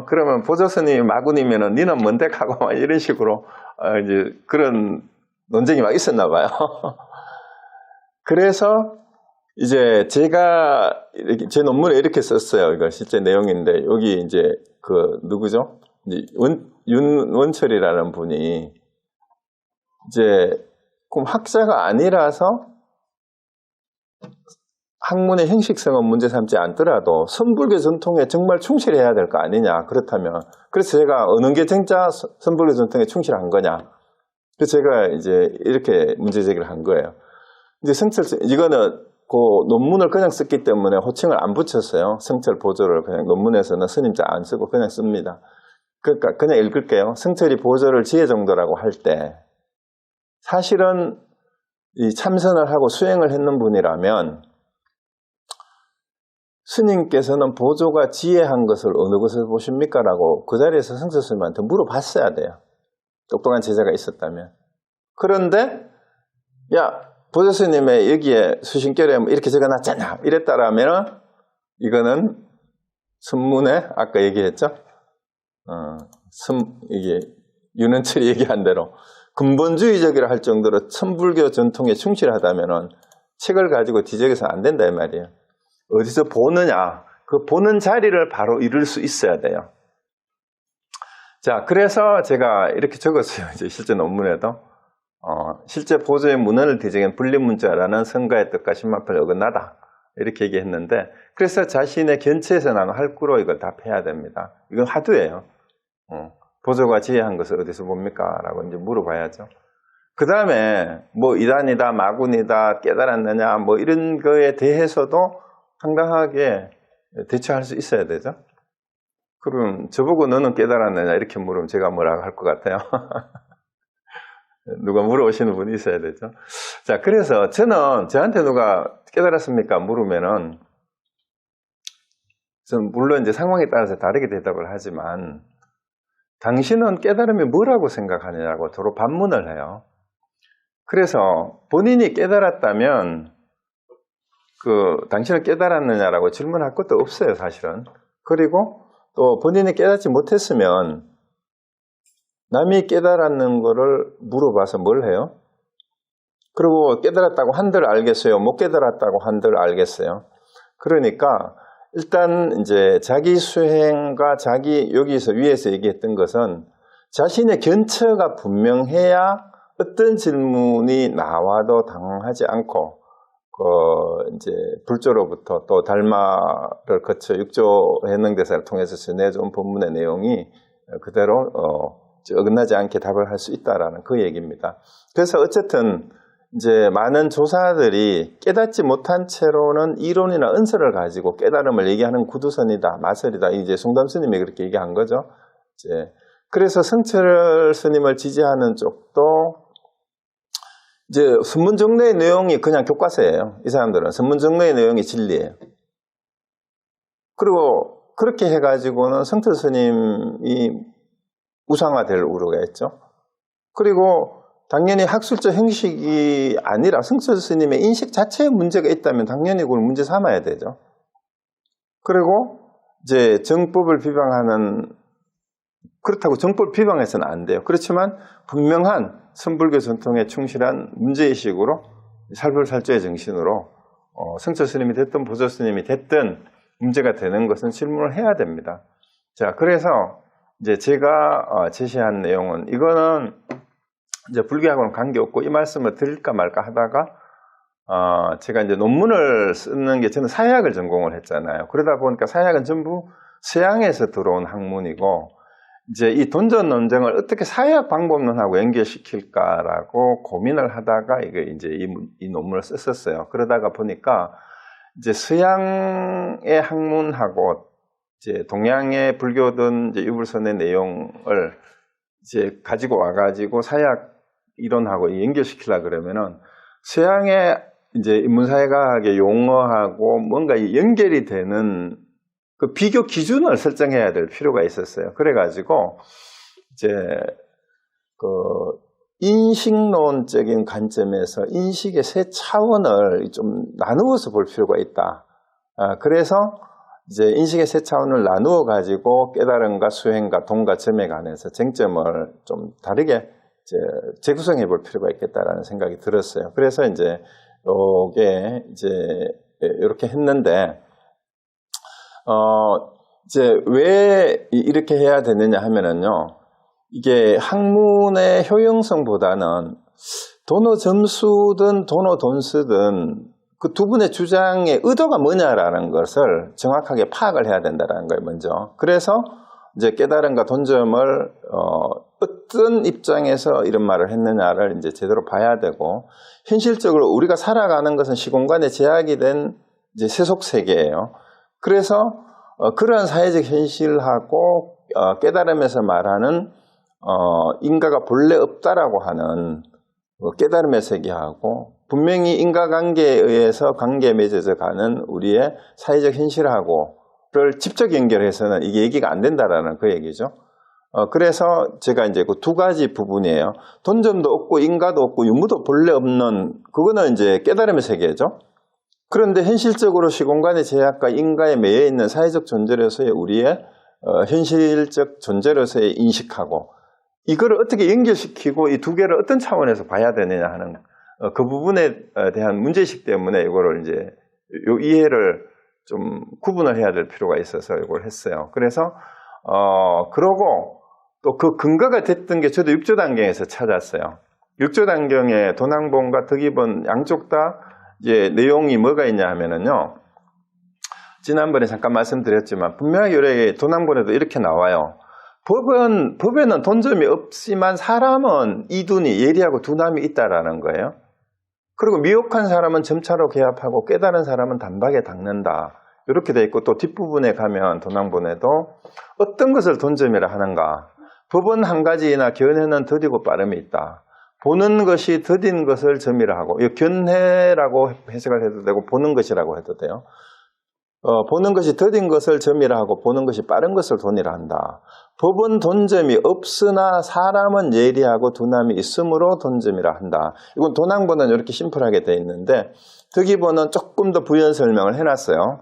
그러면 보조스님 마군이면은 니는 뭔데? 하고 막 이런 식으로 이제 그런 논쟁이 막 있었나 봐요. 그래서 이제 제가 제 논문에 이렇게 썼어요. 이거 실제 내용인데 여기 이제 그 누구죠? 이제 윤원철이라는 분이 이제 그럼 학자가 아니라서 학문의 형식성은 문제 삼지 않더라도 선불교 전통에 정말 충실해야 될 거 아니냐. 그렇다면 그래서 제가 어느 게 진짜 선불교 전통에 충실한 거냐. 그래서 제가 이제 이렇게 문제 제기를 한 거예요. 이제 성철 이거는 그 논문을 그냥 썼기 때문에 호칭을 안 붙였어요. 성철 보조를 그냥 논문에서는 스님자 안 쓰고 그냥 씁니다. 그러니까 그냥 읽을게요. 성철이 보조를 지혜 정도라고 할 때 사실은 이 참선을 하고 수행을 했는 분이라면 스님께서는 보조가 지혜한 것을 어느 것을 보십니까? 라고 그 자리에서 성철 스님한테 물어봤어야 돼요. 똑똑한 제자가 있었다면. 그런데 야 보조 스님의 여기에 수신결에 이렇게 적어놨잖아 이랬다라면 이거는 선문에 아까 얘기했죠? 이게 윤은철이 얘기한 대로 근본주의적이라 할 정도로 천불교 전통에 충실하다면은 책을 가지고 뒤적여서는 안 된다 이 말이에요. 어디서 보느냐? 그 보는 자리를 바로 이룰 수 있어야 돼요. 자, 그래서 제가 이렇게 적었어요. 이제 실제 논문에도 실제 보조의 문헌을 뒤적인 분리문자라는 성가의 뜻과 신마편을 어긋나다 이렇게 얘기했는데 그래서 자신의 견체에서 나는 할구로 이걸 답해야 됩니다. 이건 화두예요. 보조가 지혜한 것을 어디서 봅니까? 라고 이제 물어봐야죠. 그 다음에 뭐 이단이다, 마군이다, 깨달았느냐, 뭐 이런 거에 대해서도 당당하게 대처할 수 있어야 되죠. 그럼 저보고 너는 깨달았느냐 이렇게 물으면 제가 뭐라고 할 것 같아요. 누가 물어오시는 분이 있어야 되죠. 자, 그래서 저는 저한테 누가 깨달았습니까? 물으면은 저는 물론 이제 상황에 따라서 다르게 대답을 하지만 당신은 깨달음이 뭐라고 생각하느냐고 서로 반문을 해요. 그래서 본인이 깨달았다면 당신은 깨달았느냐라고 질문할 것도 없어요, 사실은. 그리고 또 본인이 깨닫지 못했으면 남이 깨달았는 거를 물어봐서 뭘 해요? 그리고 깨달았다고 한들 알겠어요? 못 깨달았다고 한들 알겠어요? 그러니까 일단 이제 자기 수행과 여기서 위에서 얘기했던 것은 자신의 견처가 분명해야 어떤 질문이 나와도 당황하지 않고 이제 불조로부터 또 달마를 거쳐 육조 해능대사를 통해서 전해준 본문의 내용이 그대로 어긋나지 않게 답을 할 수 있다라는 그 얘기입니다. 그래서 어쨌든 이제 많은 조사들이 깨닫지 못한 채로는 이론이나 은설을 가지고 깨달음을 얘기하는 구두선이다, 마설이다. 이제 송담 스님이 그렇게 얘기한 거죠. 이제 그래서 성철 스님을 지지하는 쪽도 이제 선문정례의 내용이 그냥 교과서예요. 이 사람들은 선문정례의 내용이 진리예요. 그리고 그렇게 해가지고는 성철 스님이 우상화될 우려가 있죠. 그리고 당연히 학술적 형식이 아니라 성철 스님의 인식 자체에 문제가 있다면 당연히 그걸 문제 삼아야 되죠. 그리고 이제 정법을 비방하는 그렇다고 정법을 비방해서는 안 돼요. 그렇지만 분명한 선불교 전통에 충실한 문제의식으로 살불살조의 정신으로 성철 스님이 됐든 보조 스님이 됐든 문제가 되는 것은 질문을 해야 됩니다. 자, 그래서 이제 제가 제시한 내용은 이거는 이제 불교하고는 관계없고 이 말씀을 드릴까 말까 하다가 제가 이제 논문을 쓰는 게 저는 사회학을 전공을 했잖아요. 그러다 보니까 사회학은 전부 서양에서 들어온 학문이고 이제 이 돈전 논쟁을 어떻게 사회학 방법론하고 연결시킬까라고 고민을 하다가 이제 이 논문을 썼었어요. 그러다가 보니까 이제 서양의 학문하고 이제 동양의 불교든 이제 유불선의 내용을 이제 가지고 와가지고 사회학 이론하고 연결시키려 그러면은 서양의 이제 인문사회과학의 용어하고 뭔가 연결이 되는 그 비교 기준을 설정해야 될 필요가 있었어요. 그래가지고 이제 그 인식론적인 관점에서 인식의 세 차원을 좀 나누어서 볼 필요가 있다. 그래서 이제 인식의 세 차원을 나누어 가지고 깨달음과 수행과 동과 점에 관해서 쟁점을 좀 다르게 이제 재구성해 볼 필요가 있겠다라는 생각이 들었어요. 그래서 이제 요게 이제 이렇게 했는데, 이제 왜 이렇게 해야 되느냐 하면은요, 이게 학문의 효용성보다는 도너 점수든 도너 돈수든 그 두 분의 주장의 의도가 뭐냐라는 것을 정확하게 파악을 해야 된다는 거예요, 먼저. 그래서 이제 깨달음과 돈점을 어떤 입장에서 이런 말을 했느냐를 이제 제대로 봐야 되고, 현실적으로 우리가 살아가는 것은 시공간에 제약이 된 이제 세속 세계예요. 그래서 그러한 사회적 현실하고 깨달음에서 말하는 인과가 본래 없다라고 하는 깨달음의 세계하고 분명히 인과관계에 의해서 관계에 맺어져 가는 우리의 사회적 현실하고를 직접 연결해서는 이게 얘기가 안 된다라는 그 얘기죠. 그래서 제가 이제 그 두 가지 부분이에요. 돈점도 없고 인과도 없고 유무도 본래 없는, 그거는 이제 깨달음의 세계죠. 그런데 현실적으로 시공간의 제약과 인과에 매여 있는 사회적 존재로서의 우리의 현실적 존재로서의 인식하고 이거를 어떻게 연결시키고 이 두 개를 어떤 차원에서 봐야 되느냐 하는 그 부분에 대한 문제의식 때문에 이거를 이제 요 이해를 좀 구분을 해야 될 필요가 있어서 이걸 했어요. 그래서 그러고 또 그 근거가 됐던 게 저도 육조단경에서 찾았어요. 육조단경에 도낭본과 덕입본 양쪽 다 이제 내용이 뭐가 있냐 하면은요, 지난번에 잠깐 말씀드렸지만 분명히 요래 도낭본에도 이렇게 나와요. 법에는 돈점이 없지만 사람은 이둔이 예리하고 두남이 있다라는 거예요. 그리고 미혹한 사람은 점차로 개합하고 깨달은 사람은 단박에 닦는다. 이렇게 돼 있고, 또 뒷부분에 가면 도낭본에도 어떤 것을 돈점이라 하는가. 법은 한 가지이나 견해는 더디고 빠름이 있다. 보는 것이 더딘 것을 점이라 하고, 견해라고 해석을 해도 되고 보는 것이라고 해도 돼요. 보는 것이 더딘 것을 점이라 하고 보는 것이 빠른 것을 돈이라 한다. 법은 돈점이 없으나 사람은 예리하고 두남이 있으므로 돈점이라 한다. 이건 도낭본은 이렇게 심플하게 되어 있는데 덕입본은 조금 더 부연 설명을 해놨어요.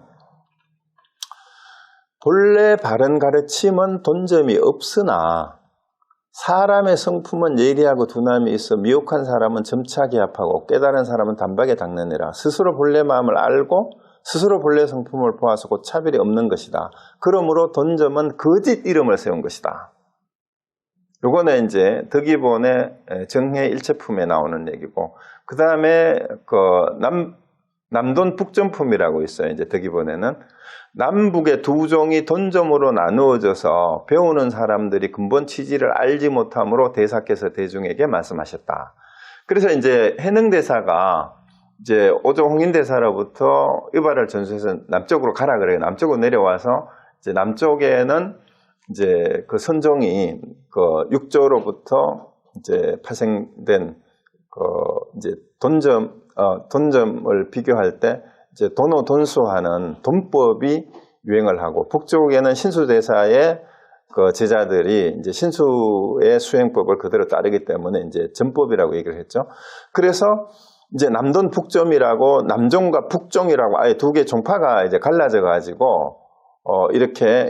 본래 바른 가르침은 돈점이 없으나 사람의 성품은 예리하고 두남이 있어 미혹한 사람은 점차 개합하고 깨달은 사람은 단박에 닦느니라. 스스로 본래 마음을 알고 스스로 본래 성품을 보아서 곧 차별이 없는 것이다. 그러므로 돈점은 거짓 이름을 세운 것이다. 요거는 이제 덕입본의 정해 일체품에 나오는 얘기고, 그 다음에 그 남돈 북점품이라고 있어요. 이제 덕입본에는 남북의 두 종이 돈점으로 나누어져서 배우는 사람들이 근본 취지를 알지 못함으로 대사께서 대중에게 말씀하셨다. 그래서 이제 해능대사가 이제 오종 홍인대사로부터 의발을 전수해서 남쪽으로 가라 그래요. 남쪽으로 내려와서 이제 남쪽에는 이제 그 선종이 그 육조로부터 이제 파생된 그 이제 돈점을 비교할 때 이제 돈오 돈수하는 돈법이 유행을 하고, 북쪽에는 신수대사의 그 제자들이 이제 신수의 수행법을 그대로 따르기 때문에 이제 전법이라고 얘기를 했죠. 그래서 이제 남돈 북점이라고 남종과 북종이라고 아예 두 개 종파가 이제 갈라져 가지고 이렇게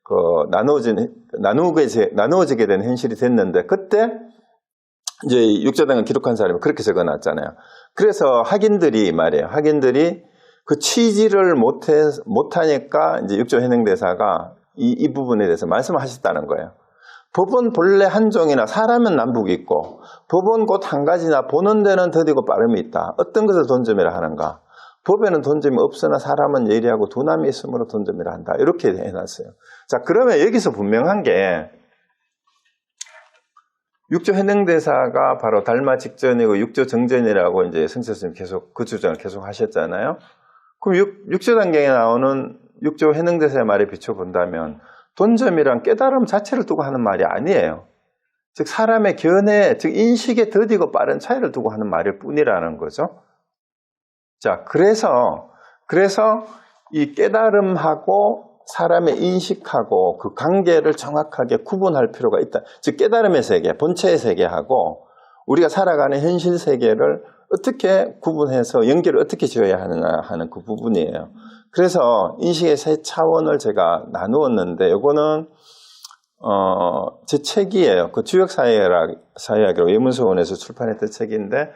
그 나누어지게 된 현실이 됐는데, 그때 이제 육조당을 기록한 사람이 그렇게 적어놨잖아요. 그래서 학인들이 그 취지를 못하니까 이제 육조해능대사가 이 부분에 대해서 말씀을 하셨다는 거예요. 법은 본래 한 종이나 사람은 남북이 있고 법은 곧 한 가지나 보는 데는 더디고 빠름이 있다. 어떤 것을 돈점이라 하는가? 법에는 돈점이 없으나 사람은 예리하고 두남이 있으므로 돈점이라 한다. 이렇게 해놨어요. 자, 그러면 여기서 분명한 게 육조 현행대사가 바로 달마 직전이고 육조 정전이라고 이제 성철스님 계속 그 주장을 계속 하셨잖아요. 그럼 육조 단경에 나오는 육조 현행대사의 말에 비춰본다면 돈점이란 깨달음 자체를 두고 하는 말이 아니에요. 즉 사람의 견해, 즉 인식에 더디고 빠른 차이를 두고 하는 말일 뿐이라는 거죠. 자, 그래서 이 깨달음하고 사람의 인식하고 그 관계를 정확하게 구분할 필요가 있다. 즉 깨달음의 세계, 본체의 세계하고 우리가 살아가는 현실 세계를 어떻게 구분해서 연결을 어떻게 지어야 하느냐 하는 그 부분이에요. 그래서 인식의 세 차원을 제가 나누었는데 이거는 제 책이에요. 그 주역사회학이라고 외문서원에서 출판했던 책인데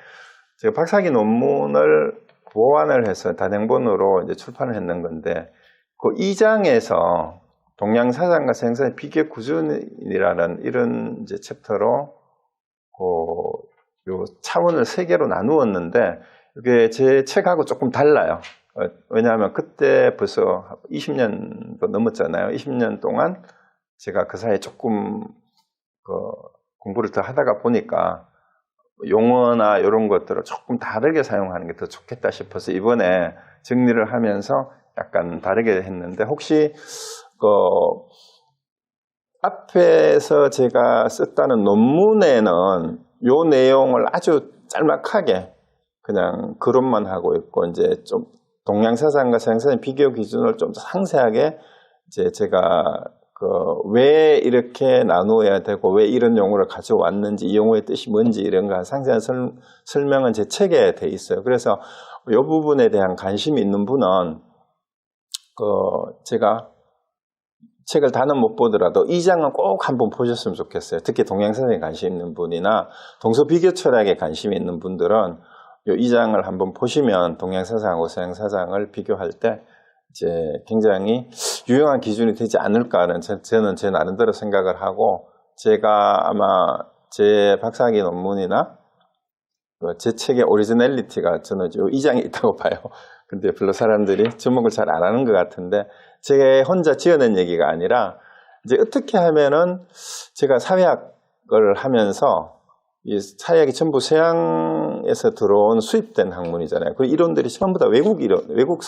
제가 박사학위 논문을 보완을 해서 단행본으로 이제 출판을 했는 건데 그 2장에서 동양사상과 생산의 비교 구준이라는 이런 이제 챕터로 요 차원을 세 개로 나누었는데 이게 제 책하고 조금 달라요. 왜냐하면 그때 벌써 20년도 넘었잖아요. 20년 동안 제가 그 사이에 조금 공부를 더 하다가 보니까 용어나 이런 것들을 조금 다르게 사용하는 게 더 좋겠다 싶어서 이번에 정리를 하면서 약간 다르게 했는데 혹시 앞에서 제가 썼다는 논문에는 요 내용을 아주 짤막하게 그냥 그론만 하고 있고 이제 좀 동양사상과 생산의 비교 기준을 좀 상세하게 이제 제가 왜 이렇게 나누어야 되고 왜 이런 용어를 가져왔는지 이 용어의 뜻이 뭔지 이런 거 상세한 설명은 제 책에 돼 있어요. 그래서 이 부분에 대한 관심이 있는 분은 제가 책을 다는 못 보더라도 2장은 꼭 한번 보셨으면 좋겠어요. 특히 동양사상에 관심 있는 분이나 동서비교 철학에 관심이 있는 분들은 이 2장을 한번 보시면 동양사상하고 서양사상을 비교할 때 이제 굉장히 유용한 기준이 되지 않을까는 저는 제 나름대로 생각을 하고 제가 아마 제 박사학위 논문이나 제 책의 오리지널리티가 저는 이 2장에 있다고 봐요. 근데 별로 사람들이 주목을 잘 안 하는 것 같은데 제가 혼자 지어낸 얘기가 아니라 이제 어떻게 하면은 제가 사회학을 하면서 이 사회학이 전부 서양에서 들어온 수입된 학문이잖아요. 그 이론들이 전부 다 외국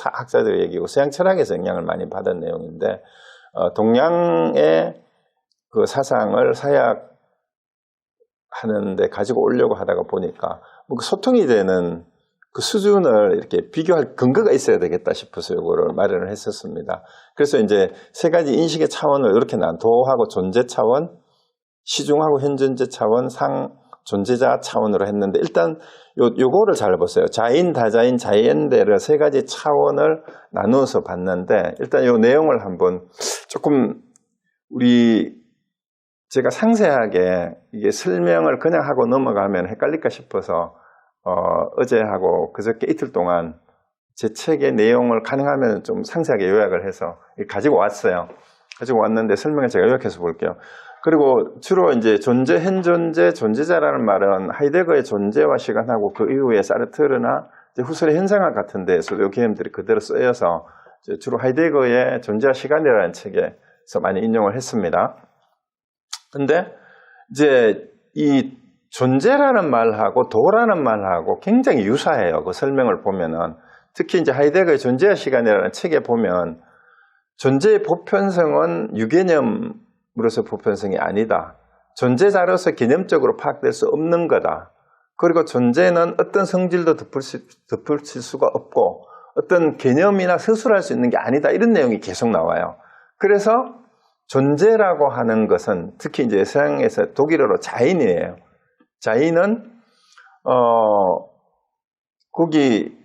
학자들의 얘기고 서양 철학에서 영향을 많이 받은 내용인데 동양의 그 사상을 사회학 하는데 가지고 오려고 하다가 보니까 뭐 소통이 되는 그 수준을 이렇게 비교할 근거가 있어야 되겠다 싶어서 이거를 마련을 했었습니다. 그래서 이제 세 가지 인식의 차원을 이렇게 도하고 존재 차원, 시중하고 현존재 차원, 존재자 차원으로 했는데 일단 요거를 잘 보세요. 자인, 다자인, 자연대를 세 가지 차원을 나누어서 봤는데 일단 요 내용을 한번 조금 제가 상세하게 이게 설명을 그냥 하고 넘어가면 헷갈릴까 싶어서 어제하고 그저께 이틀 동안 제 책의 내용을 가능하면 좀 상세하게 요약을 해서 가지고 왔어요. 가지고 왔는데 설명을 제가 요약해서 볼게요. 그리고 주로 이제 존재, 현존재, 존재자라는 말은 하이데거의 존재와 시간하고 그 이후에 사르트르나 후설의 현상학 같은 데에서도 이 개념들이 그대로 쓰여서 주로 하이데거의 존재와 시간이라는 책에서 많이 인용을 했습니다. 근데 이제 이 존재라는 말하고 도라는 말하고 굉장히 유사해요. 그 설명을 보면은 특히 이제 하이데거의 존재와 시간이라는 책에 보면 존재의 보편성은 유개념으로서 보편성이 아니다. 존재자로서 개념적으로 파악될 수 없는 거다. 그리고 존재는 어떤 성질도 덧붙일 수가 없고 어떤 개념이나 서술할 수 있는 게 아니다. 이런 내용이 계속 나와요. 그래서 존재라고 하는 것은 특히 이제 서양에서 독일어로 자인이에요. 자인은 거기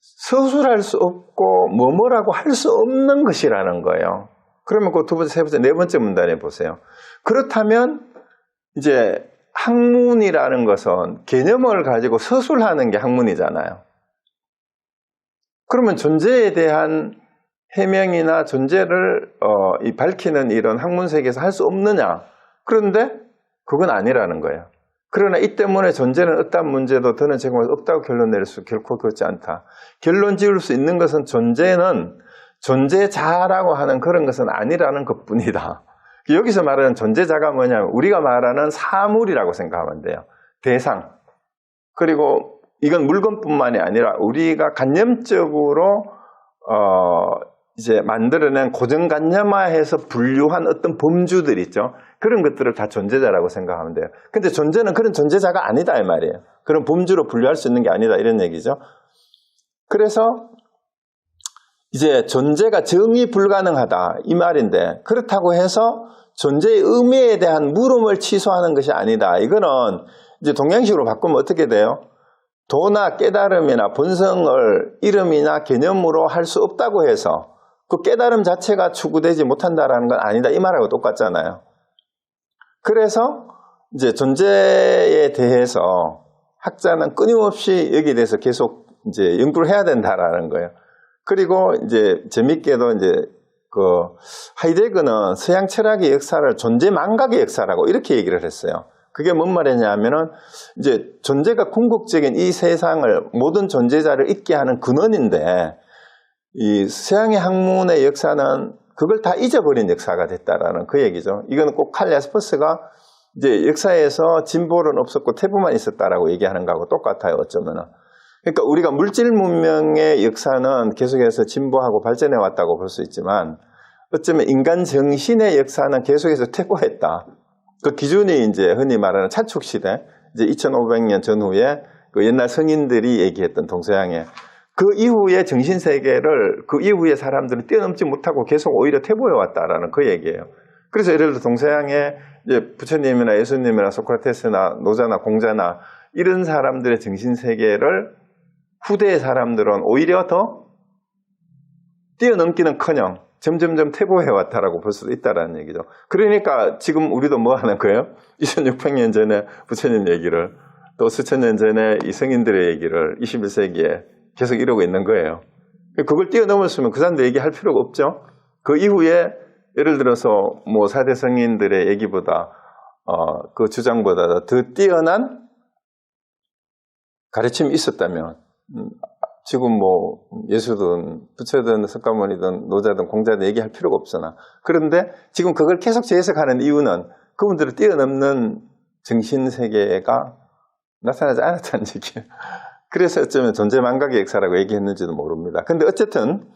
서술할 수 없고 뭐뭐라고 할 수 없는 것이라는 거예요. 그러면 그 두 번째, 세 번째, 네 번째 문단에 보세요. 그렇다면 이제 학문이라는 것은 개념을 가지고 서술하는 게 학문이잖아요. 그러면 존재에 대한 해명이나 존재를 밝히는 이런 학문 세계에서 할 수 없느냐? 그런데 그건 아니라는 거예요. 그러나 이 때문에 존재는 어떠한 문제도 더는 제공할 수 없다고 결론 내릴 수 결코 그렇지 않다. 결론 지을 수 있는 것은 존재는 존재자라고 하는 그런 것은 아니라는 것뿐이다. 여기서 말하는 존재자가 뭐냐면 우리가 말하는 사물이라고 생각하면 돼요. 대상. 그리고 이건 물건뿐만이 아니라 우리가 간념적으로 이제 만들어낸 고정관념화해서 분류한 어떤 범주들 있죠. 그런 것들을 다 존재자라고 생각하면 돼요. 근데 존재는 그런 존재자가 아니다 이 말이에요. 그런 범주로 분류할 수 있는 게 아니다 이런 얘기죠. 그래서 이제 존재가 정의 불가능하다 이 말인데 그렇다고 해서 존재의 의미에 대한 물음을 취소하는 것이 아니다. 이거는 이제 동양식으로 바꾸면 어떻게 돼요? 도나 깨달음이나 본성을 이름이나 개념으로 할 수 없다고 해서 그 깨달음 자체가 추구되지 못한다라는 건 아니다. 이 말하고 똑같잖아요. 그래서 이제 존재에 대해서 학자는 끊임없이 여기에 대해서 계속 이제 연구를 해야 된다라는 거예요. 그리고 이제 재밌게도 이제 그 하이데거는 서양 철학의 역사를 존재 망각의 역사라고 이렇게 얘기를 했어요. 그게 뭔 말이냐면은 이제 존재가 궁극적인 이 세상을 모든 존재자를 있게 하는 근원인데 이 서양의 학문의 역사는 그걸 다 잊어버린 역사가 됐다라는 그 얘기죠. 이거는 꼭 칼 야스퍼스가 이제 역사에서 진보는 없었고 태부만 있었다라고 얘기하는 거하고 똑같아요. 어쩌면은. 그러니까 우리가 물질 문명의 역사는 계속해서 진보하고 발전해 왔다고 볼 수 있지만 어쩌면 인간 정신의 역사는 계속해서 퇴보했다. 그 기준이 이제 흔히 말하는 차축 시대, 이제 2500년 전후에 그 옛날 성인들이 얘기했던 동서양의 그 이후의 정신 세계를 그 이후의 사람들은 뛰어넘지 못하고 계속 오히려 퇴보해 왔다라는 그 얘기예요. 그래서 예를 들어 동서양의 이제 부처님이나 예수님이나 소크라테스나 노자나 공자나 이런 사람들의 정신 세계를 후대의 사람들은 오히려 더 뛰어넘기는커녕 점점점 퇴보해 왔다라고 볼 수도 있다라는 얘기죠. 그러니까 지금 우리도 뭐 하는 거예요? 2600년 전에 부처님 얘기를 또 수천 년 전에 이 성인들의 얘기를 21세기에 계속 이러고 있는 거예요. 그걸 뛰어넘었으면 그 사람들 얘기할 필요가 없죠. 그 이후에 예를 들어서 뭐 4대 성인들의 얘기보다 그 주장보다 더 뛰어난 가르침이 있었다면 지금 뭐 예수든 부처든 석가모니든 노자든 공자든 얘기할 필요가 없으나 그런데 지금 그걸 계속 재해석하는 이유는 그분들을 뛰어넘는 정신세계가 나타나지 않았다는 얘기예요. 그래서 어쩌면 존재망각의 역사라고 얘기했는지도 모릅니다. 근데 어쨌든